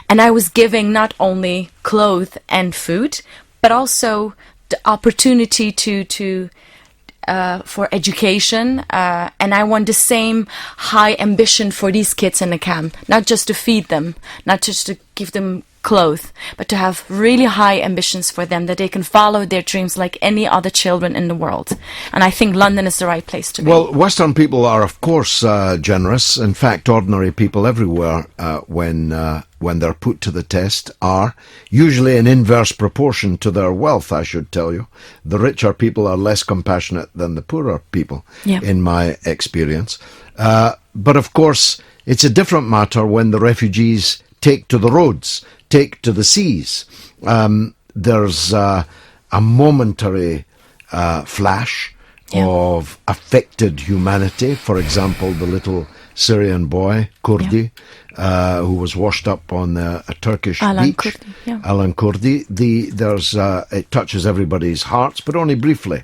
And I was giving not only clothes and food, but also the opportunity to for education, and I want the same high ambition for these kids in the camp, not just to feed them, not just to give them clothes, but to have really high ambitions for them, that they can follow their dreams like any other children in the world. And I think London is the right place to be. Well, Western people are, of course, generous. In fact, ordinary people everywhere, when they're put to the test, are usually in inverse proportion to their wealth, I should tell you. The richer people are less compassionate than the poorer people, in my experience. But, of course, it's a different matter when the refugees take to the roads, take to the seas. There's a momentary flash of affected humanity. For example, the little Syrian boy, Kurdi, who was washed up on a Turkish beach. Alan Kurdi. It touches everybody's hearts, but only briefly.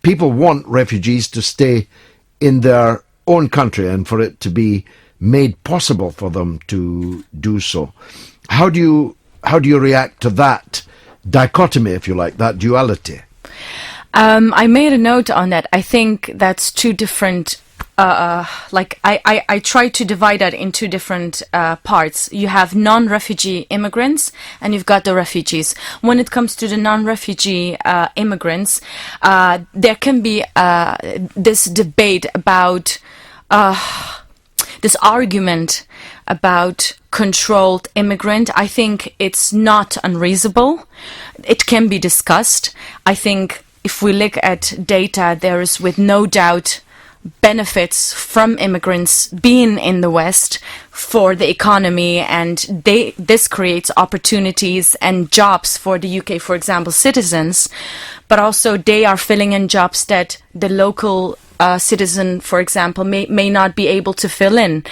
People want refugees to stay in their own country and for it to be made possible for them to do so. How do you react to that dichotomy, if you like, that duality? I made a note on that. I think that's two different. I try to divide that in two different parts. You have non-refugee immigrants and you've got the refugees. When it comes to the non-refugee immigrants, there can be this debate about this argument about controlled immigrant. I think it's not unreasonable. It can be discussed. I think if we look at data, there is with no doubt benefits from immigrants being in the West for the economy, and this creates opportunities and jobs for the UK, for example, citizens, but also they are filling in jobs that the local citizen, for example, may not be able to fill in.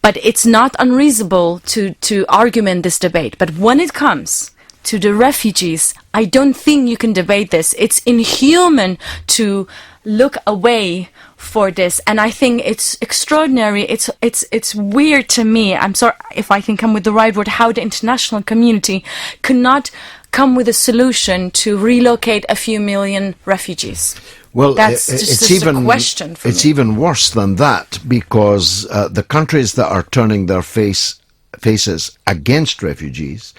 But it's not unreasonable to argument this debate. But when it comes to the refugees, I don't think you can debate this. It's inhuman to look away for this. And I think it's extraordinary. It's weird to me. I'm sorry if I can come with the right word, how the international community could not come with a solution to relocate a few million refugees. Well, that's it's just a question for it's me. even worse than that, because the countries that are turning their faces against refugees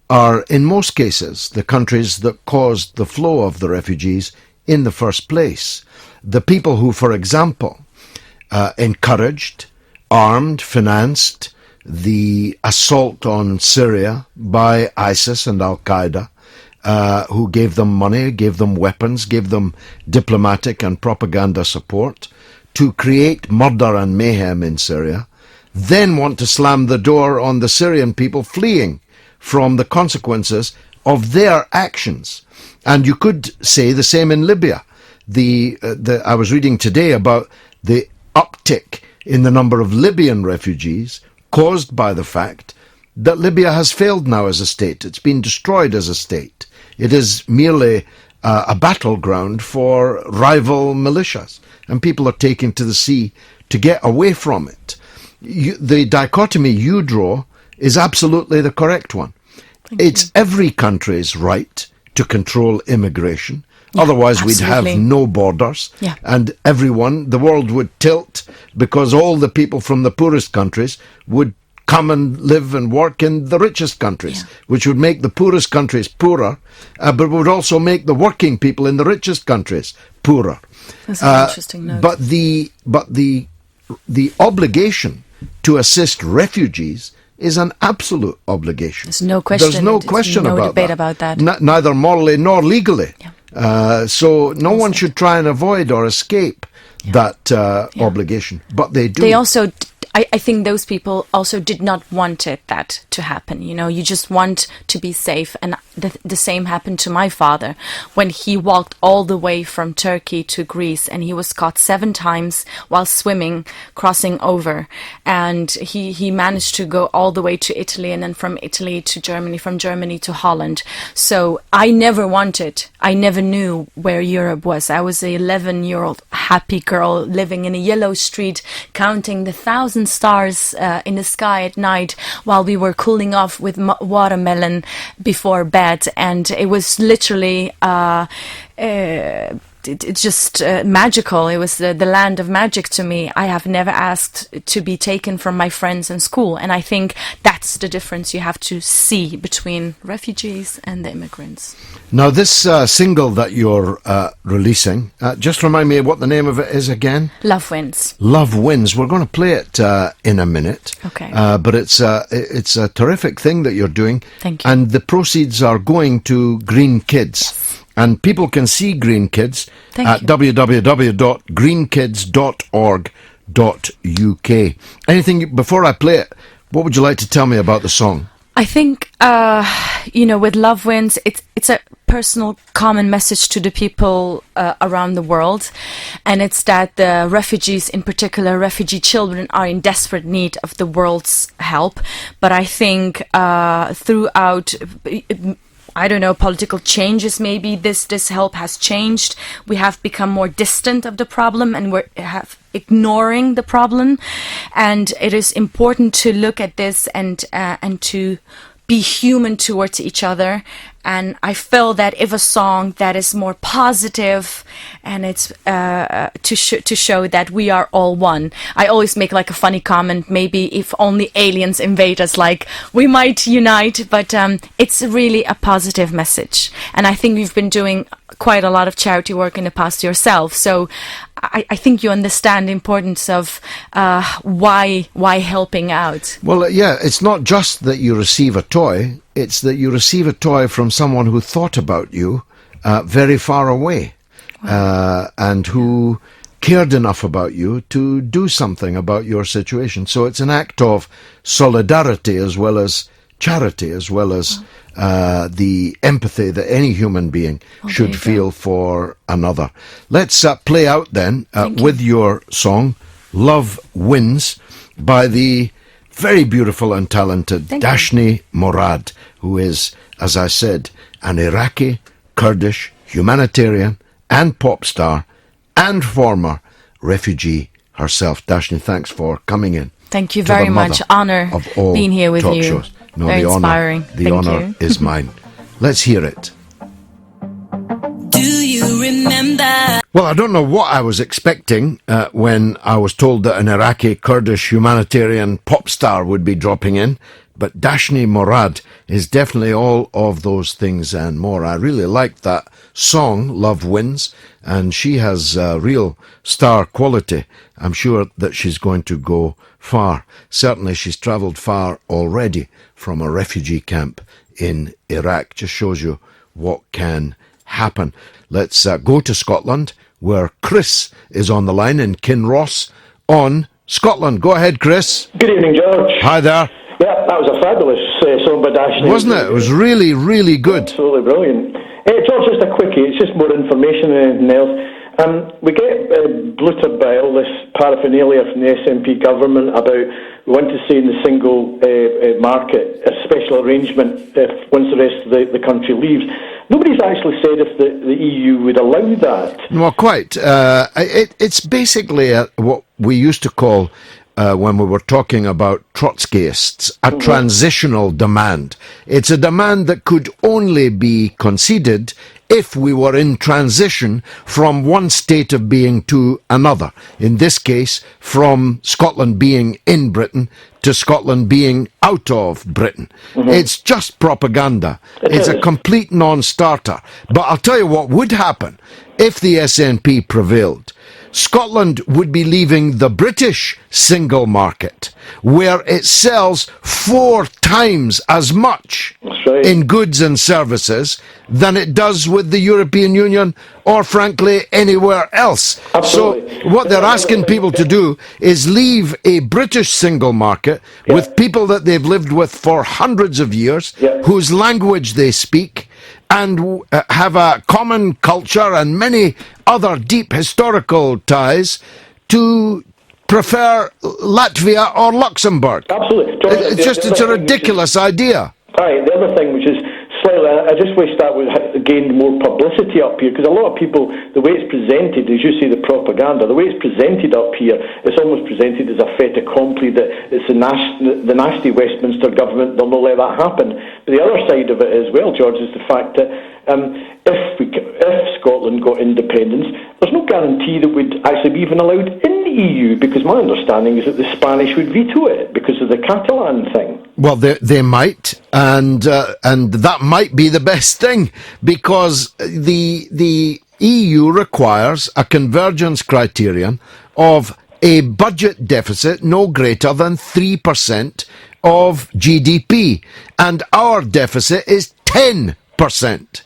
are, in most cases, the countries that caused the flow of the refugees in the first place. The people who, for example, encouraged, armed, financed the assault on Syria by ISIS and Al-Qaeda, who gave them money, gave them weapons, gave them diplomatic and propaganda support to create murder and mayhem in Syria, then want to slam the door on the Syrian people fleeing from the consequences of their actions. And you could say the same in Libya. I was reading today about the uptick in the number of Libyan refugees caused by the fact that Libya has failed now as a state. It's been destroyed as a state. It is merely a battleground for rival militias, and people are taking to the sea to get away from it. The dichotomy you draw is absolutely the correct one. It's every country's right to control immigration. Yeah, otherwise, absolutely. We'd have no borders. Yeah. And the world would tilt, because all the people from the poorest countries would come and live and work in the richest countries, which would make the poorest countries poorer, but would also make the working people in the richest countries poorer. That's an interesting note. But the obligation to assist refugees is an absolute obligation. There's no question. There's no question no about debate that. About that. Neither morally nor legally. Yeah. So no one should try and avoid or escape that obligation, but they do. They also, I think those people also did not want that to happen. You know, you just want to be safe. And the same happened to my father when he walked all the way from Turkey to Greece, and he was caught 7 times while swimming, crossing over. And he managed to go all the way to Italy, and then from Italy to Germany, from Germany to Holland. So I never knew where Europe was. I was an 11-year-old happy girl living in a yellow street, counting the thousands stars in the sky at night while we were cooling off with watermelon before bed, and it was literally it's just magical. It was the land of magic to me. I have never asked to be taken from my friends in school, and I think that's the difference you have to see between refugees and the immigrants. Now, this single that you're releasing, just remind me what the name of it is again. Love Wins. Love Wins. We're going to play it in a minute. Okay. But it's a terrific thing that you're doing. Thank you. And the proceeds are going to Green Kids. Yes. And people can see Green Kids at www.greenkids.org.uk. Anything, before I play it, what would you like to tell me about the song? I think, with Love Wins, it's a personal common message to the people around the world. And it's that the refugees, in particular refugee children, are in desperate need of the world's help. But I think throughout... I don't know, political changes, maybe this help has changed. We have become more distant of the problem, and we're ignoring the problem. And it is important to look at this and to be human towards each other. And I feel that if a song that is more positive, and it's to show that we are all one. I always make like a funny comment, maybe if only aliens invade us, like we might unite, but it's really a positive message. And I think you've been doing quite a lot of charity work in the past yourself, so I think you understand the importance of why helping out. Well, it's not just that you receive a toy, it's that you receive a toy from someone who thought about you very far away. Wow. And who cared enough about you to do something about your situation. So it's an act of solidarity as well as charity, as well as the empathy that any human being should feel for another. Let's play out then with your song, Love Wins, by the very beautiful and talented Dashni Morad, who is, as I said, an Iraqi, Kurdish, humanitarian and pop star and former refugee herself. Dashni, thanks for coming in. Thank you very much. Honor of all being here with talk you. Shows. No, very the inspiring. The Thank honor you. is mine. Let's hear it. Do you remember? Well, I don't know what I was expecting when I was told that an Iraqi Kurdish humanitarian pop star would be dropping in, but Dashni Morad is definitely all of those things and more. I really liked that song, Love Wins, and she has real star quality. I'm sure that she's going to go far. Certainly she's travelled far already from a refugee camp in Iraq. Just shows you what can happen. Let's go to Scotland, where Chris is on the line in Kinross on Scotland. Go ahead, Chris. Good evening, George. Hi there. Yeah, that was a fabulous song by Dashni. Wasn't it? It was really, really good. Absolutely brilliant. George, just a quickie. It's just more information than anything else. We get blootered by all this paraphernalia from the SNP government about we want to see in the single market a special arrangement once the rest of the country leaves. Nobody's actually said if the EU would allow that. Well, quite. It's basically what we used to call, when we were talking about Trotskyists, a transitional demand. It's a demand that could only be conceded if we were in transition from one state of being to another. In this case, from Scotland being in Britain to Scotland being out of Britain. It's just propaganda. It's a complete non-starter. But I'll tell you what would happen if the SNP prevailed. Scotland would be leaving the British single market, where it sells 4 times as much in goods and services than it does with the European Union or, frankly, anywhere else. Absolutely. So what they're asking people to do is leave a British single market with people that they've lived with for hundreds of years, whose language they speak, and have a common culture and many other deep historical ties, to prefer Latvia or Luxembourg. Absolutely. It's a ridiculous idea. Right, the other thing which is slightly, I just wish that would have gained more publicity up here, because a lot of people, the way it's presented, as you say, the propaganda, the way it's presented up here, it's almost presented as a fait accompli that it's the nasty Westminster government, they'll not let that happen. But the other side of it as well, George, is the fact that if Scotland got independence, there's no guarantee that we'd actually be even allowed in the EU, because my understanding is that the Spanish would veto it because of the Catalan thing. Well, they might, and that might be the best thing, because the EU requires a convergence criterion of a budget deficit no greater than 3% of GDP, and our deficit is 10%.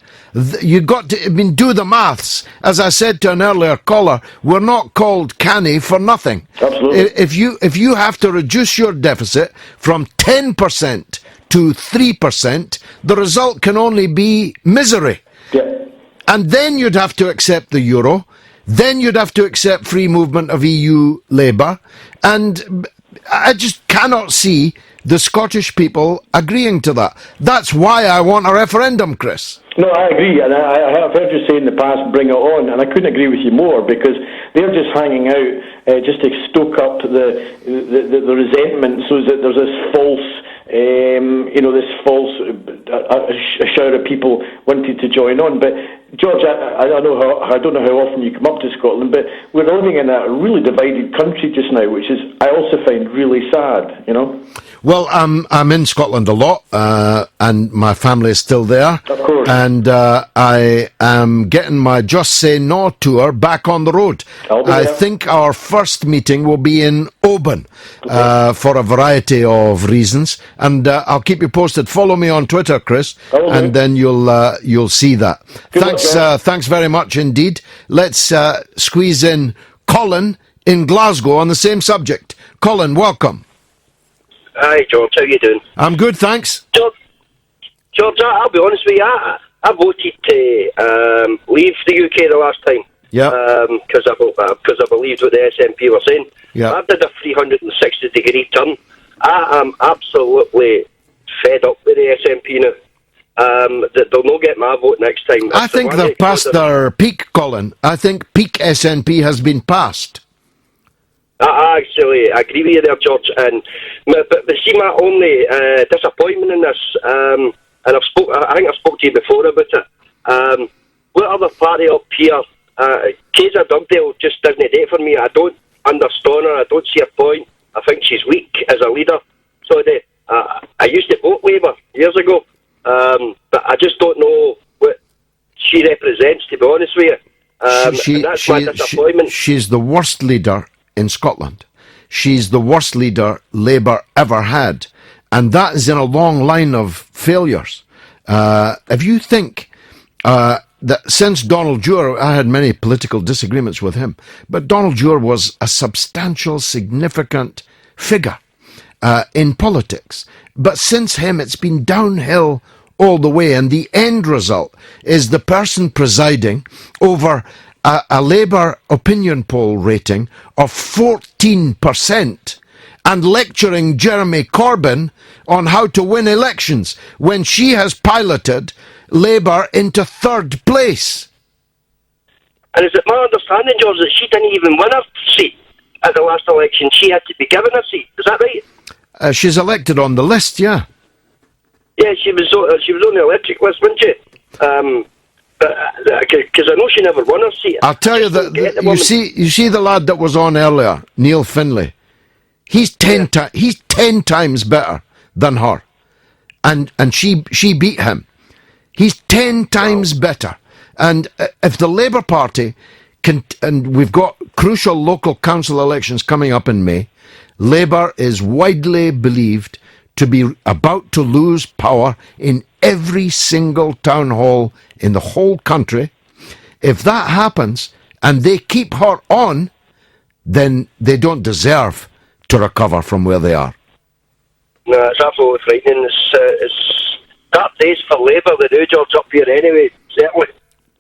You got to do the maths. As I said to an earlier caller, we're not called canny for nothing. Absolutely. If you have to reduce your deficit from 10% to 3%, the result can only be misery. Yeah. And then you'd have to accept the euro. Then you'd have to accept free movement of EU labour. And I just cannot see the Scottish people agreeing to that. That's why I want a referendum, Chris. No, I agree, and I've heard you say in the past, bring it on, and I couldn't agree with you more, because they're just hanging out just to stoke up the resentment, so that there's this false, a shower of people wanting to join on. But George, I don't know how often you come up to Scotland, but we're living in a really divided country just now, which is I also find really sad. Well, I'm in Scotland a lot, and my family is still there. Of course. And I am getting my Just Say No tour back on the road. I think our first meeting will be in Oban, for a variety of reasons. And I'll keep you posted. Follow me on Twitter, Chris, and then you'll see that. Thanks very much indeed. Let's squeeze in Colin in Glasgow on the same subject. Colin, welcome. Hi, George. How you doing? I'm good, thanks. George, I'll be honest with you. I voted to leave the UK the last time. Yeah. Because I believed what the SNP were saying. Yeah. I did a 360-degree turn. I am absolutely fed up with the SNP now. that they'll not get my vote next time. I think they're past their peak, Colin. I think peak SNP has been passed. I actually agree with you there, George. And but see, my only disappointment in this, and I think I spoke to you before about it. What other party up here? Kaiser Dugdale just doesn't date for me. I don't understand her. I don't see a point. I think she's weak as a leader. So I used to vote Labour years ago, but I just don't know what she represents, to be honest with you. And that's my disappointment. She's the worst leader in Scotland. She's the worst leader Labour ever had. And that is in a long line of failures. If you think that since Donald Dewar, I had many political disagreements with him, but Donald Dewar was a substantial, significant figure in politics. But since him, it's been downhill all the way, and the end result is the person presiding over a Labour opinion poll rating of 14% and lecturing Jeremy Corbyn on how to win elections when she has piloted Labour into third place. And is it my understanding, George, that she didn't even win her seat at the last election? She had to be given a seat. Is that right? She's elected on the list, yeah. Yeah, she was on the electric list, wasn't she? Because I know she never won her seat. I'll tell you that you see the lad that was on earlier, Neil Finlay. He's 10 times better than her, and she beat him. He's 10 times better. And if the Labour Party and we've got crucial local council elections coming up in May, Labour is widely believed to be about to lose power in every single town hall in the whole country. If that happens and they keep her on, then they don't deserve to recover from where they are. No, it's absolutely frightening. It's dark days for Labour, the new jobs up here anyway, certainly.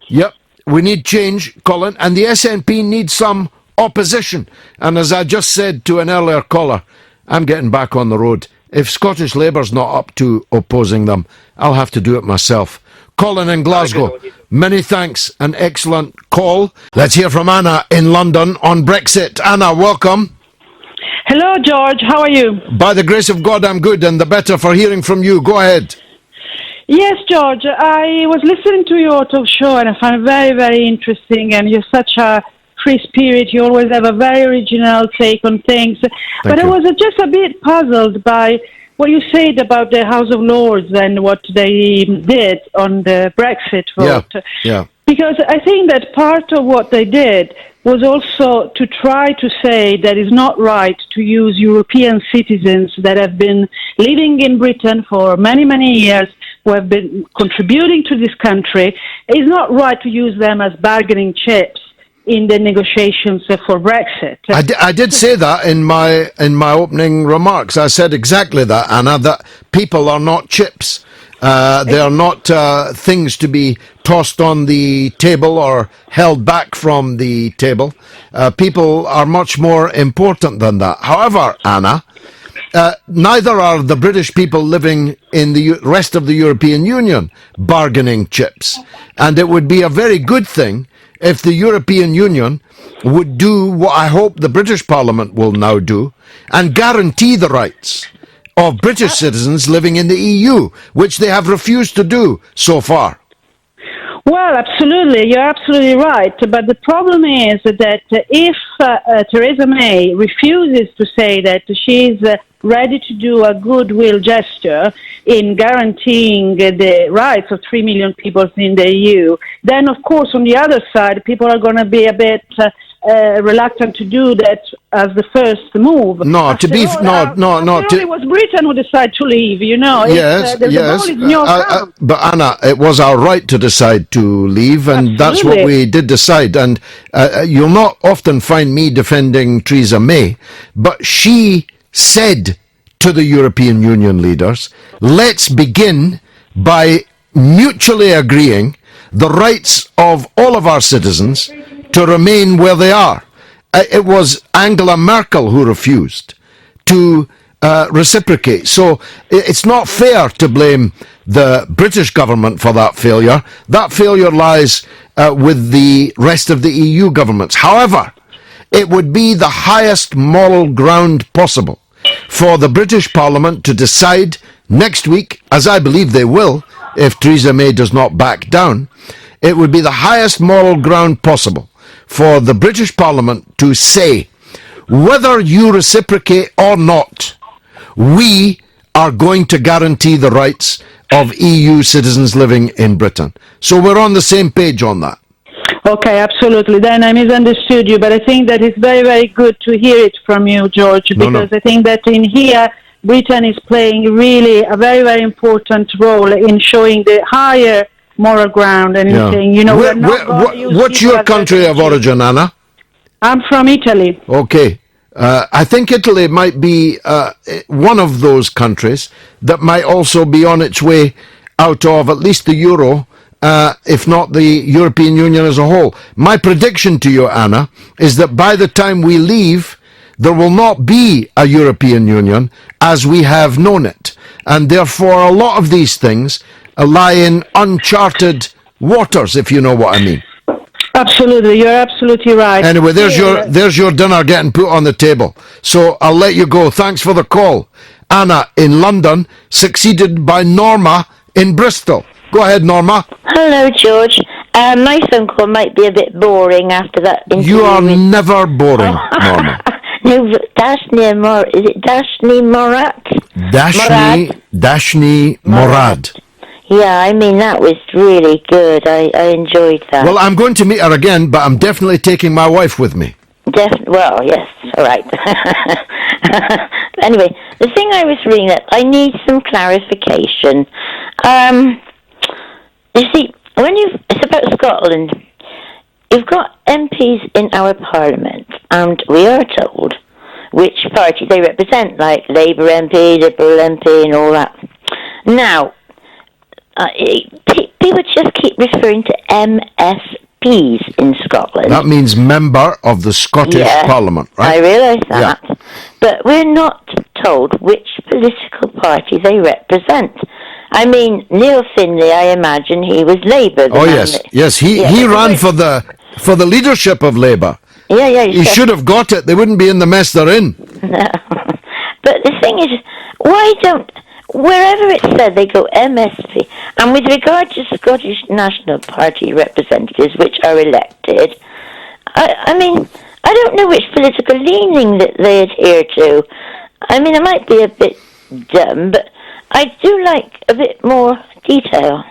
Yep, we need change, Colin, and the SNP needs some opposition. And as I just said to an earlier caller, I'm getting back on the road. If Scottish Labour's not up to opposing them, I'll have to do it myself. Colin in Glasgow, many thanks, an excellent call. Let's hear from Anna in London on Brexit. Anna, welcome. Hello, George. How are you? By the grace of God, I'm good, and the better for hearing from you. Go ahead. Yes, George. I was listening to your talk show, and I found it very, very interesting, and you're such a free spirit. You always have a very original take on things. But I was just a bit puzzled by what you said about the House of Lords and what they did on the Brexit vote. Yeah. Because I think that part of what they did was also to try to say that it's not right to use European citizens that have been living in Britain for many, many years, who have been contributing to this country. It's not right to use them as bargaining chips in the negotiations for Brexit. I did say that in my opening remarks. I said exactly that, Anna, that people are not chips. They are not things to be tossed on the table or held back from the table. People are much more important than that. However, Anna, neither are the British people living in the rest of the European Union bargaining chips. And it would be a very good thing if the European Union would do what I hope the British Parliament will now do and guarantee the rights of British citizens living in the EU, which they have refused to do so far. Well, absolutely. You're absolutely right. But the problem is that if Theresa May refuses to say that she's ready to do a goodwill gesture in guaranteeing the rights of 3 million people in the EU, then, of course, on the other side, people are going to be a bit reluctant to do that as the first move. No, After to be all, no. It was Britain who decided to leave. You know. Yes. The ball is in your camp. But Anna, it was our right to decide to leave, and that's what we did decide. And you'll not often find me defending Theresa May, but she said to the European Union leaders, "Let's begin by mutually agreeing the rights of all of our citizens to remain where they are." It was Angela Merkel who refused to reciprocate. So it's not fair to blame the British government for that failure. That failure lies with the rest of the EU governments. However, it would be the highest moral ground possible for the British Parliament to decide next week, as I believe they will, if Theresa May does not back down. It would be the highest moral ground possible for the British Parliament to say, whether you reciprocate or not, we are going to guarantee the rights of EU citizens living in Britain. So we're on the same page on that. Okay, absolutely. Then I misunderstood you, but I think that it's very, very good to hear it from you, George, because I think that in here, Britain is playing really a very, very important role in showing the higher moral ground and saying, you know, what's your country of origin, Anna? I'm from Italy. Okay. I think Italy might be one of those countries that might also be on its way out of at least the euro, if not the European Union as a whole. My prediction to you, Anna, is that by the time we leave, there will not be a European Union as we have known it. And therefore, a lot of these things lie in uncharted waters, if you know what I mean. Absolutely, you're absolutely right. Anyway, there's your dinner getting put on the table. So I'll let you go. Thanks for the call. Anna in London, succeeded by Norma in Bristol. Go ahead, Norma. Hello, George. My phone call might be a bit boring after that interview. You are never boring, Norma. No, Dashni is it Dashni Morat? Dashni Morad. Yeah, I mean, that was really good. I enjoyed that. Well, I'm going to meet her again, but I'm definitely taking my wife with me. Well, yes, all right. Anyway, the thing I was reading that I need some clarification. You see, it's about Scotland. You've got MPs in our Parliament, and we are told which party they represent, like Labour MP, Liberal MP, and all that. Now, people just keep referring to MSPs in Scotland. That means member of the Scottish Parliament, right? I realise that. Yeah. But we're not told which political party they represent. I mean, Neil Findlay, I imagine he was Labour. Oh, yes. He ran for the leadership of Labour. Yeah. He should have got it. They wouldn't be in the mess they're in. No. But the thing is, why don't... Wherever it said they go MSP, and with regard to Scottish National Party representatives which are elected, I mean, I don't know which political leaning that they adhere to. I mean, it might be a bit dumb, but I do like a bit more detail.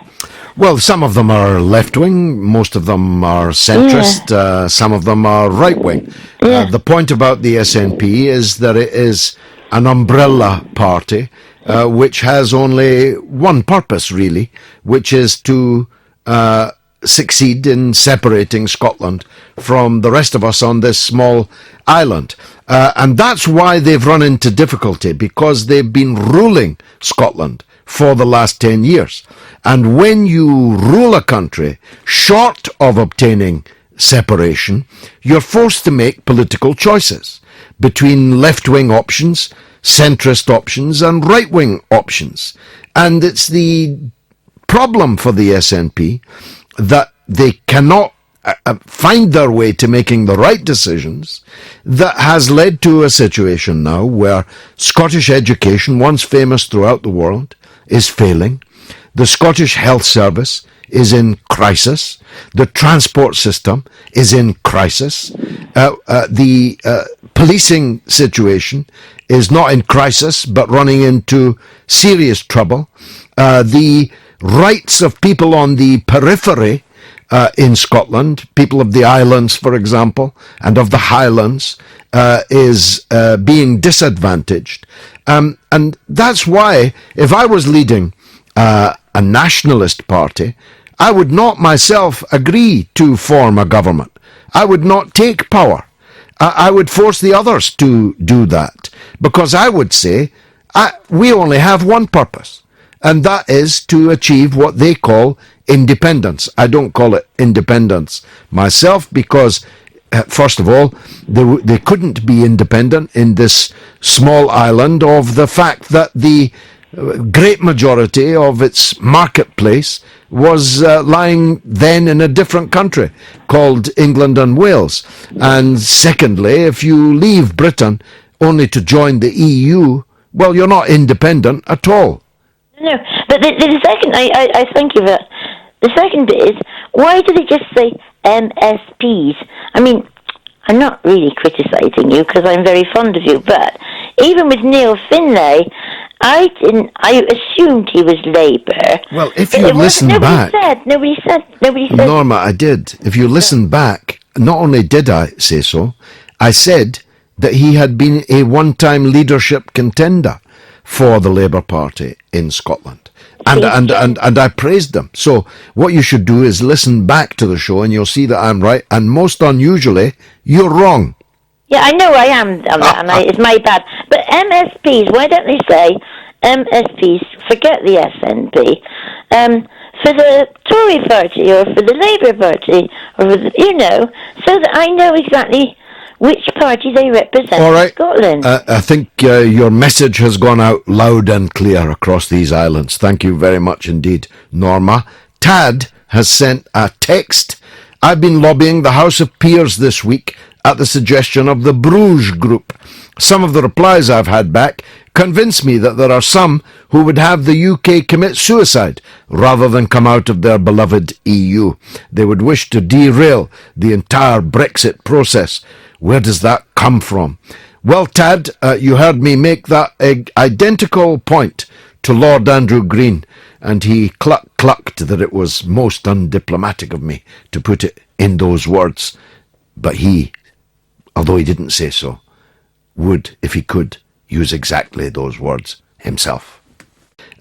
Well, some of them are left-wing, most of them are centrist, some of them are right-wing. The point about the SNP is that it is an umbrella party, which has only one purpose, really, which is to succeed in separating Scotland from the rest of us on this small island. And that's why they've run into difficulty, because they've been ruling Scotland for the last 10 years. And when you rule a country short of obtaining separation, you're forced to make political choices between left-wing options, centrist options and right-wing options. And it's the problem for the SNP that they cannot find their way to making the right decisions that has led to a situation now where Scottish education, once famous throughout the world, is failing. The Scottish Health Service is in crisis. The transport system is in crisis. The policing situation is not in crisis, but running into serious trouble. The rights of people on the periphery in Scotland, people of the islands, for example, and of the Highlands, is being disadvantaged. And that's why, if I was leading a nationalist party, I would not myself agree to form a government. I would not take power. I would force the others to do that, because I would say we only have one purpose, and that is to achieve what they call independence. I don't call it independence myself, because first of all, they couldn't be independent in this small island of the fact that the great majority of its marketplace was lying then in a different country called England and Wales. And secondly, if you leave Britain only to join the EU, well, you're not independent at all. No, but the second, I think of it, the second bit is, why do they just say MSPs? I mean, I'm not really criticising you because I'm very fond of you, but even with Neil Finlay, I assumed he was Labour. Well, if you listen back... Nobody said. Norma, I did. If you listen back, not only did I say so, I said that he had been a one-time leadership contender for the Labour Party in Scotland. And I praised them. So what you should do is listen back to the show and you'll see that I'm right. And most unusually, you're wrong. Yeah, I know I am on that, and it's my bad. But MSPs, why don't they say MSPs, forget the SNP, for the Tory party or for the Labour party, or for the, so that I know exactly which party they represent in Scotland. I think your message has gone out loud and clear across these islands. Thank you very much indeed, Norma. Tad has sent a text. I've been lobbying the House of Peers this week at the suggestion of the Bruges Group. Some of the replies I've had back convince me that there are some who would have the UK commit suicide rather than come out of their beloved EU. They would wish to derail the entire Brexit process. Where does that come from? Well, Tad, you heard me make that identical point to Lord Andrew Green, and he clucked that it was most undiplomatic of me to put it in those words. But he, although he didn't say so, would, if he could, use exactly those words himself.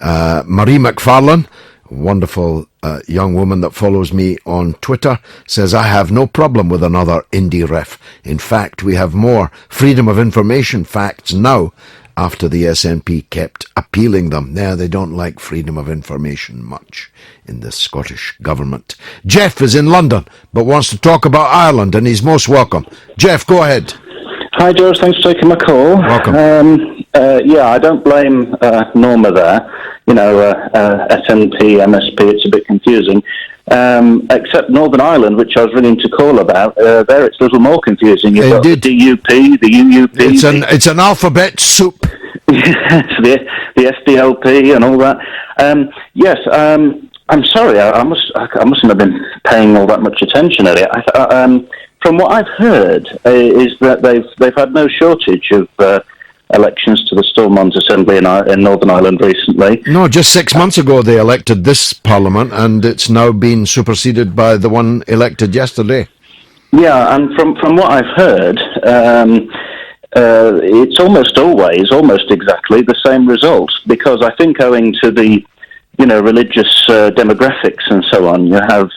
Marie McFarlane, wonderful young woman that follows me on Twitter, says, I have no problem with another indie ref. In fact, we have more freedom of information facts now after the SNP kept appealing them. Now, they don't like freedom of information much in the Scottish government. Jeff is in London, but wants to talk about Ireland, and he's most welcome. Jeff, go ahead. Hi, George. Thanks for taking my call. Welcome. I don't blame Norma there. SNP, MSP, it's a bit confusing. Except Northern Ireland, which I was ringing to call about, there it's a little more confusing. You've got the DUP, the UUP. It's an alphabet soup. Yes, the SDLP and all that. Yes, I'm sorry, I mustn't have been paying all that much attention earlier. From what I've heard, is that they've had no shortage of elections to the Stormont Assembly in Northern Ireland recently. No, just 6 months ago they elected this Parliament, and it's now been superseded by the one elected yesterday. Yeah, and from what I've heard, it's almost exactly the same result, because I think owing to the, religious demographics and so on, you have,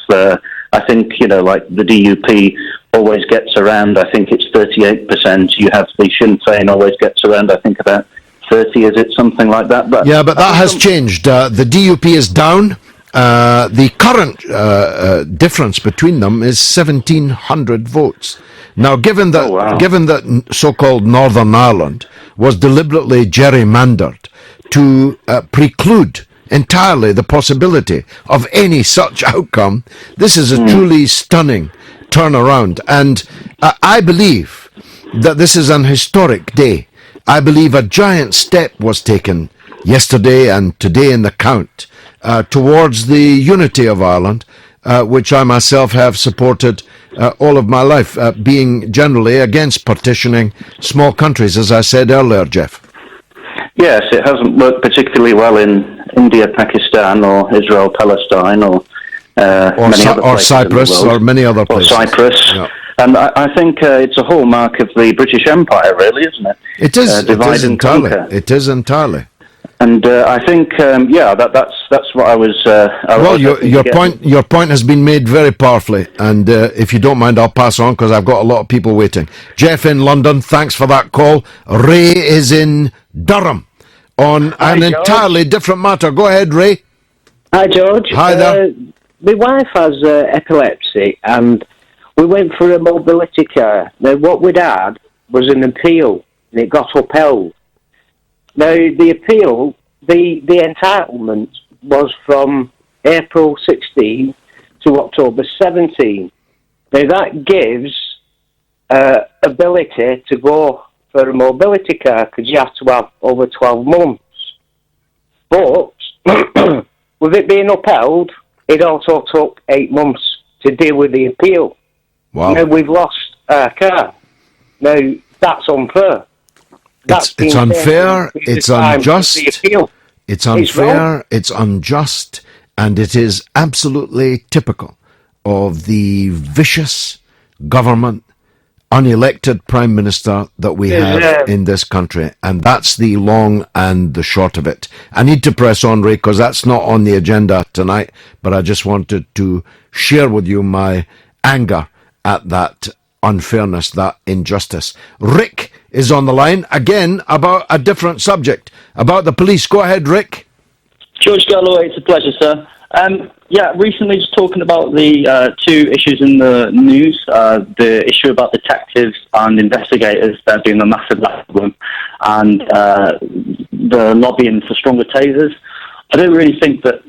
I think, like the DUP always gets around, I think it's 38%. You have the Sinn Féin always gets around, I think about 30, is it, something like that? But that has changed. The DUP is down. The current difference between them is 1,700 votes. Now, given that so-called Northern Ireland was deliberately gerrymandered to preclude entirely the possibility of any such outcome, this is a truly stunning turnaround. And I believe that this is an historic day. I believe a giant step was taken yesterday and today in the count towards the unity of Ireland, which I myself have supported all of my life, being generally against partitioning small countries, as I said earlier, Jeff. Yes, it hasn't worked particularly well in India, Pakistan, or Israel, Palestine, or Cyprus, or many other places. Or Cyprus. Yeah. And I think it's a hallmark of the British Empire, really, isn't it? It is. Divide and conquer. It is entirely. And I think, that's what I was. Your point has been made very powerfully, and if you don't mind, I'll pass on because I've got a lot of people waiting. Jeff in London, thanks for that call. Ray is in Durham on an entirely different matter. Go ahead, Ray. Hi, George. Hi there. My wife has epilepsy, and We went for a mobility car. Now, what we'd had was an appeal, and it got upheld. Now, the appeal, the entitlement was from April 16 to October 17. Now, that gives ability to go for a mobility car because you have to have over 12 months. But with it being upheld, it also took 8 months to deal with the appeal. Wow. Now we've lost our car. Now that's unfair. It's unfair, it's unjust, it's unfair, it's unjust, and it is absolutely typical of the vicious government, unelected Prime Minister that we have in this country. And that's the long and the short of it. I need to press on, Ray, because that's not on the agenda tonight, but I just wanted to share with you my anger at that unfairness, that injustice. Rick is on the line, again, about a different subject, about the police. Go ahead, Rick. George Galloway, it's a pleasure, sir. Recently just talking about the two issues in the news, the issue about detectives and investigators, there being a massive lack of them, and the lobbying for stronger tasers. I don't really think that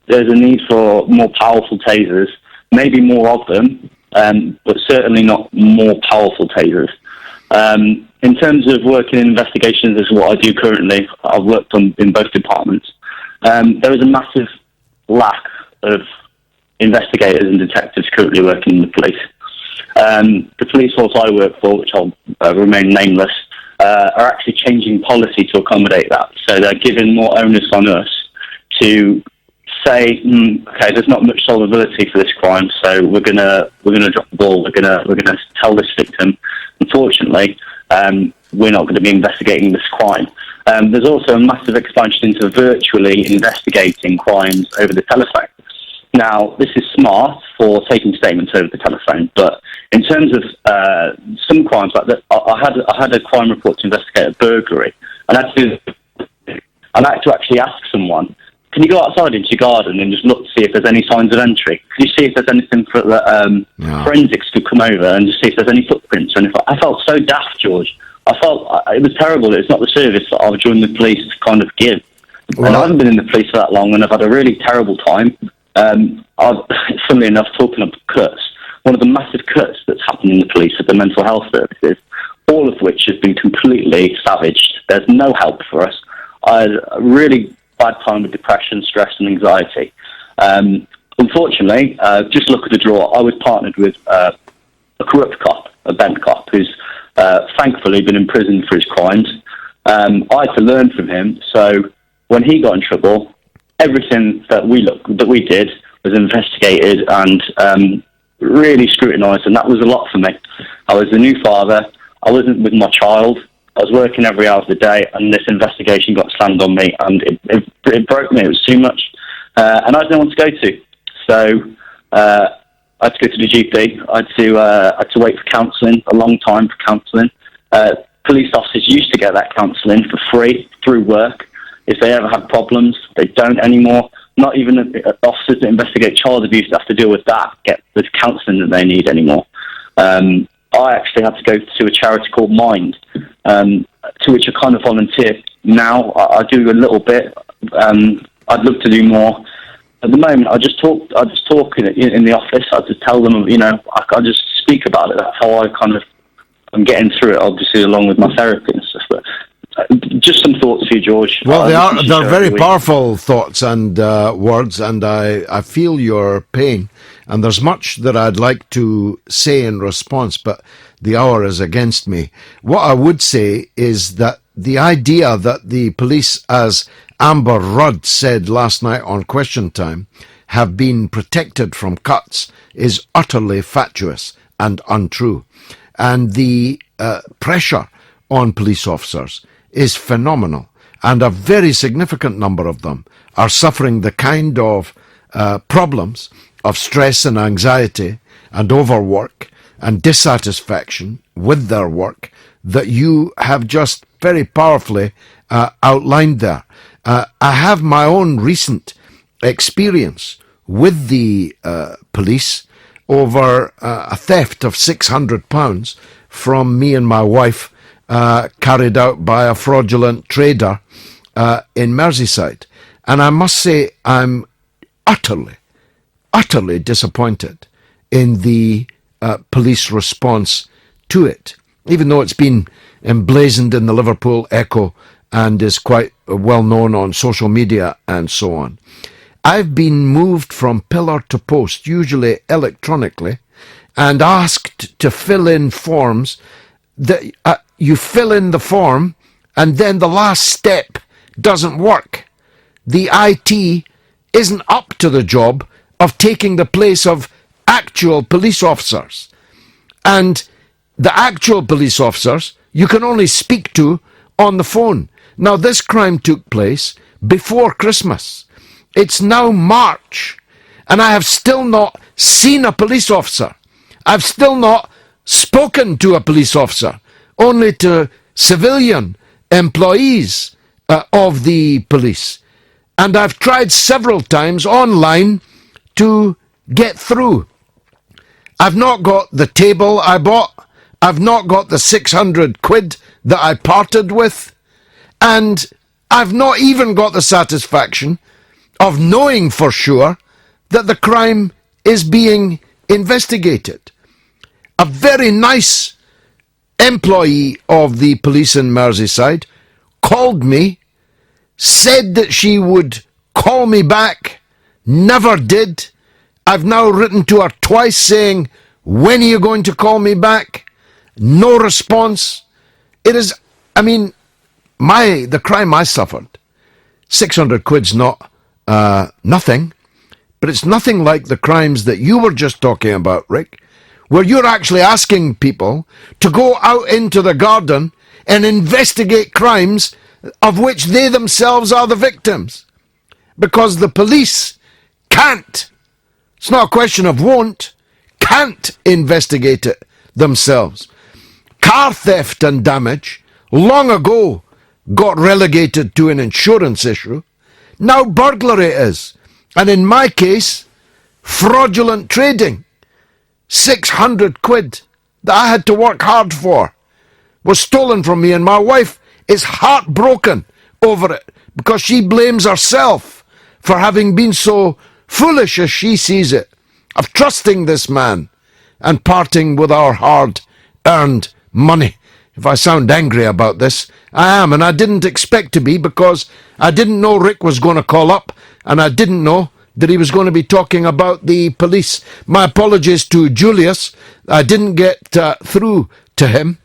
there's a need for more powerful tasers, maybe more of them, but certainly not more powerful tasers. In terms of working in investigations, this is what I do currently. I've worked in both departments. There is a massive lack of investigators and detectives currently working in the police. The police force I work for, which I'll remain nameless, are actually changing policy to accommodate that. So they're giving more onus on us to say, okay, there's not much solvability for this crime, so we're gonna drop the ball. We're gonna tell this victim, unfortunately, we're not going to be investigating this crime. There's also a massive expansion into virtually investigating crimes over the telephone. Now, this is smart for taking statements over the telephone, but in terms of some crimes like that, I had a crime report to investigate a burglary, and I had to actually ask someone, can you go outside into your garden and just look to see if there's any signs of entry? Can you see if there's anything for forensics to come over and just see if there's any footprints or anything? I felt so daft, George. I felt it was terrible. It's not the service that I've joined the police to kind of give. Well, and I haven't been in the police for that long, and I've had a really terrible time. Funnily enough, talking of cuts, one of the massive cuts that's happened in the police are the mental health services, all of which has been completely savaged. There's no help for us. I had a really bad time with depression, stress, and anxiety. Unfortunately, just look at the draw. I was partnered with a corrupt cop, a bent cop, who's thankfully been in prison for his crimes. I had to learn from him. So when he got in trouble, everything that we did was investigated and really scrutinised, and that was a lot for me. I was a new father. I wasn't with my child. I was working every hour of the day, and this investigation got slammed on me, and it broke me. It was too much, and I had no one to go to. So I had to go to the GP. I had to wait for counselling, a long time for counselling. Police officers used to get that counselling for free through work. If they ever had problems, they don't anymore. Not even officers that investigate child abuse have to deal with that, get the counselling that they need anymore. I actually had to go to a charity called Mind, to which I kind of volunteer now. I do a little bit. I'd love to do more. At the moment, I just talk in the office. I just tell them, I just speak about it. That's how I'm getting through it, obviously, along with my therapy and stuff. But just some thoughts for you, George. Well, they're very powerful thoughts and words, and I feel your pain. And there's much that I'd like to say in response, but the hour is against me. What I would say is that the idea that the police, as Amber Rudd said last night on Question Time, have been protected from cuts is utterly fatuous and untrue. And the pressure on police officers is phenomenal. And a very significant number of them are suffering the kind of problems of stress and anxiety and overwork and dissatisfaction with their work that you have just very powerfully outlined there. I have my own recent experience with the police over a theft of £600 from me and my wife, carried out by a fraudulent trader in Merseyside. And I must say I'm utterly disappointed in the police response to it, even though it's been emblazoned in the Liverpool Echo and is quite well known on social media and so on. I've been moved from pillar to post, usually electronically, and asked to fill in forms that you fill in the form and then the last step doesn't work. The IT isn't up to the job of taking the place of actual police officers. And the actual police officers you can only speak to on the phone. Now, this crime took place before Christmas. It's now March, and I have still not seen a police officer. I've still not spoken to a police officer, only to civilian employees of the police. And I've tried several times online to get through. I've not got the table I bought. I've not got the 600 quid that I parted with. And I've not even got the satisfaction of knowing for sure that the crime is being investigated. A very nice employee of the police in Merseyside called me, said that she would call me back, never did. I've now written to her twice saying, when are you going to call me back? No response. It is, I mean, the crime I suffered, 600 quid's not nothing, but it's nothing like the crimes that you were just talking about, Rick, where you're actually asking people to go out into the garden and investigate crimes of which they themselves are the victims. Because the police can't, it's not a question of won't, can't investigate it themselves. Car theft and damage long ago got relegated to an insurance issue. Now burglary is. And in my case, fraudulent trading. 600 quid that I had to work hard for was stolen from me, and my wife is heartbroken over it because she blames herself for having been so foolish, as she sees it, of trusting this man and parting with our hard-earned money. If I sound angry about this, I am, and I didn't expect to be, because I didn't know Rick was going to call up, and I didn't know that he was going to be talking about the police. My apologies to Julius. I didn't get through to him.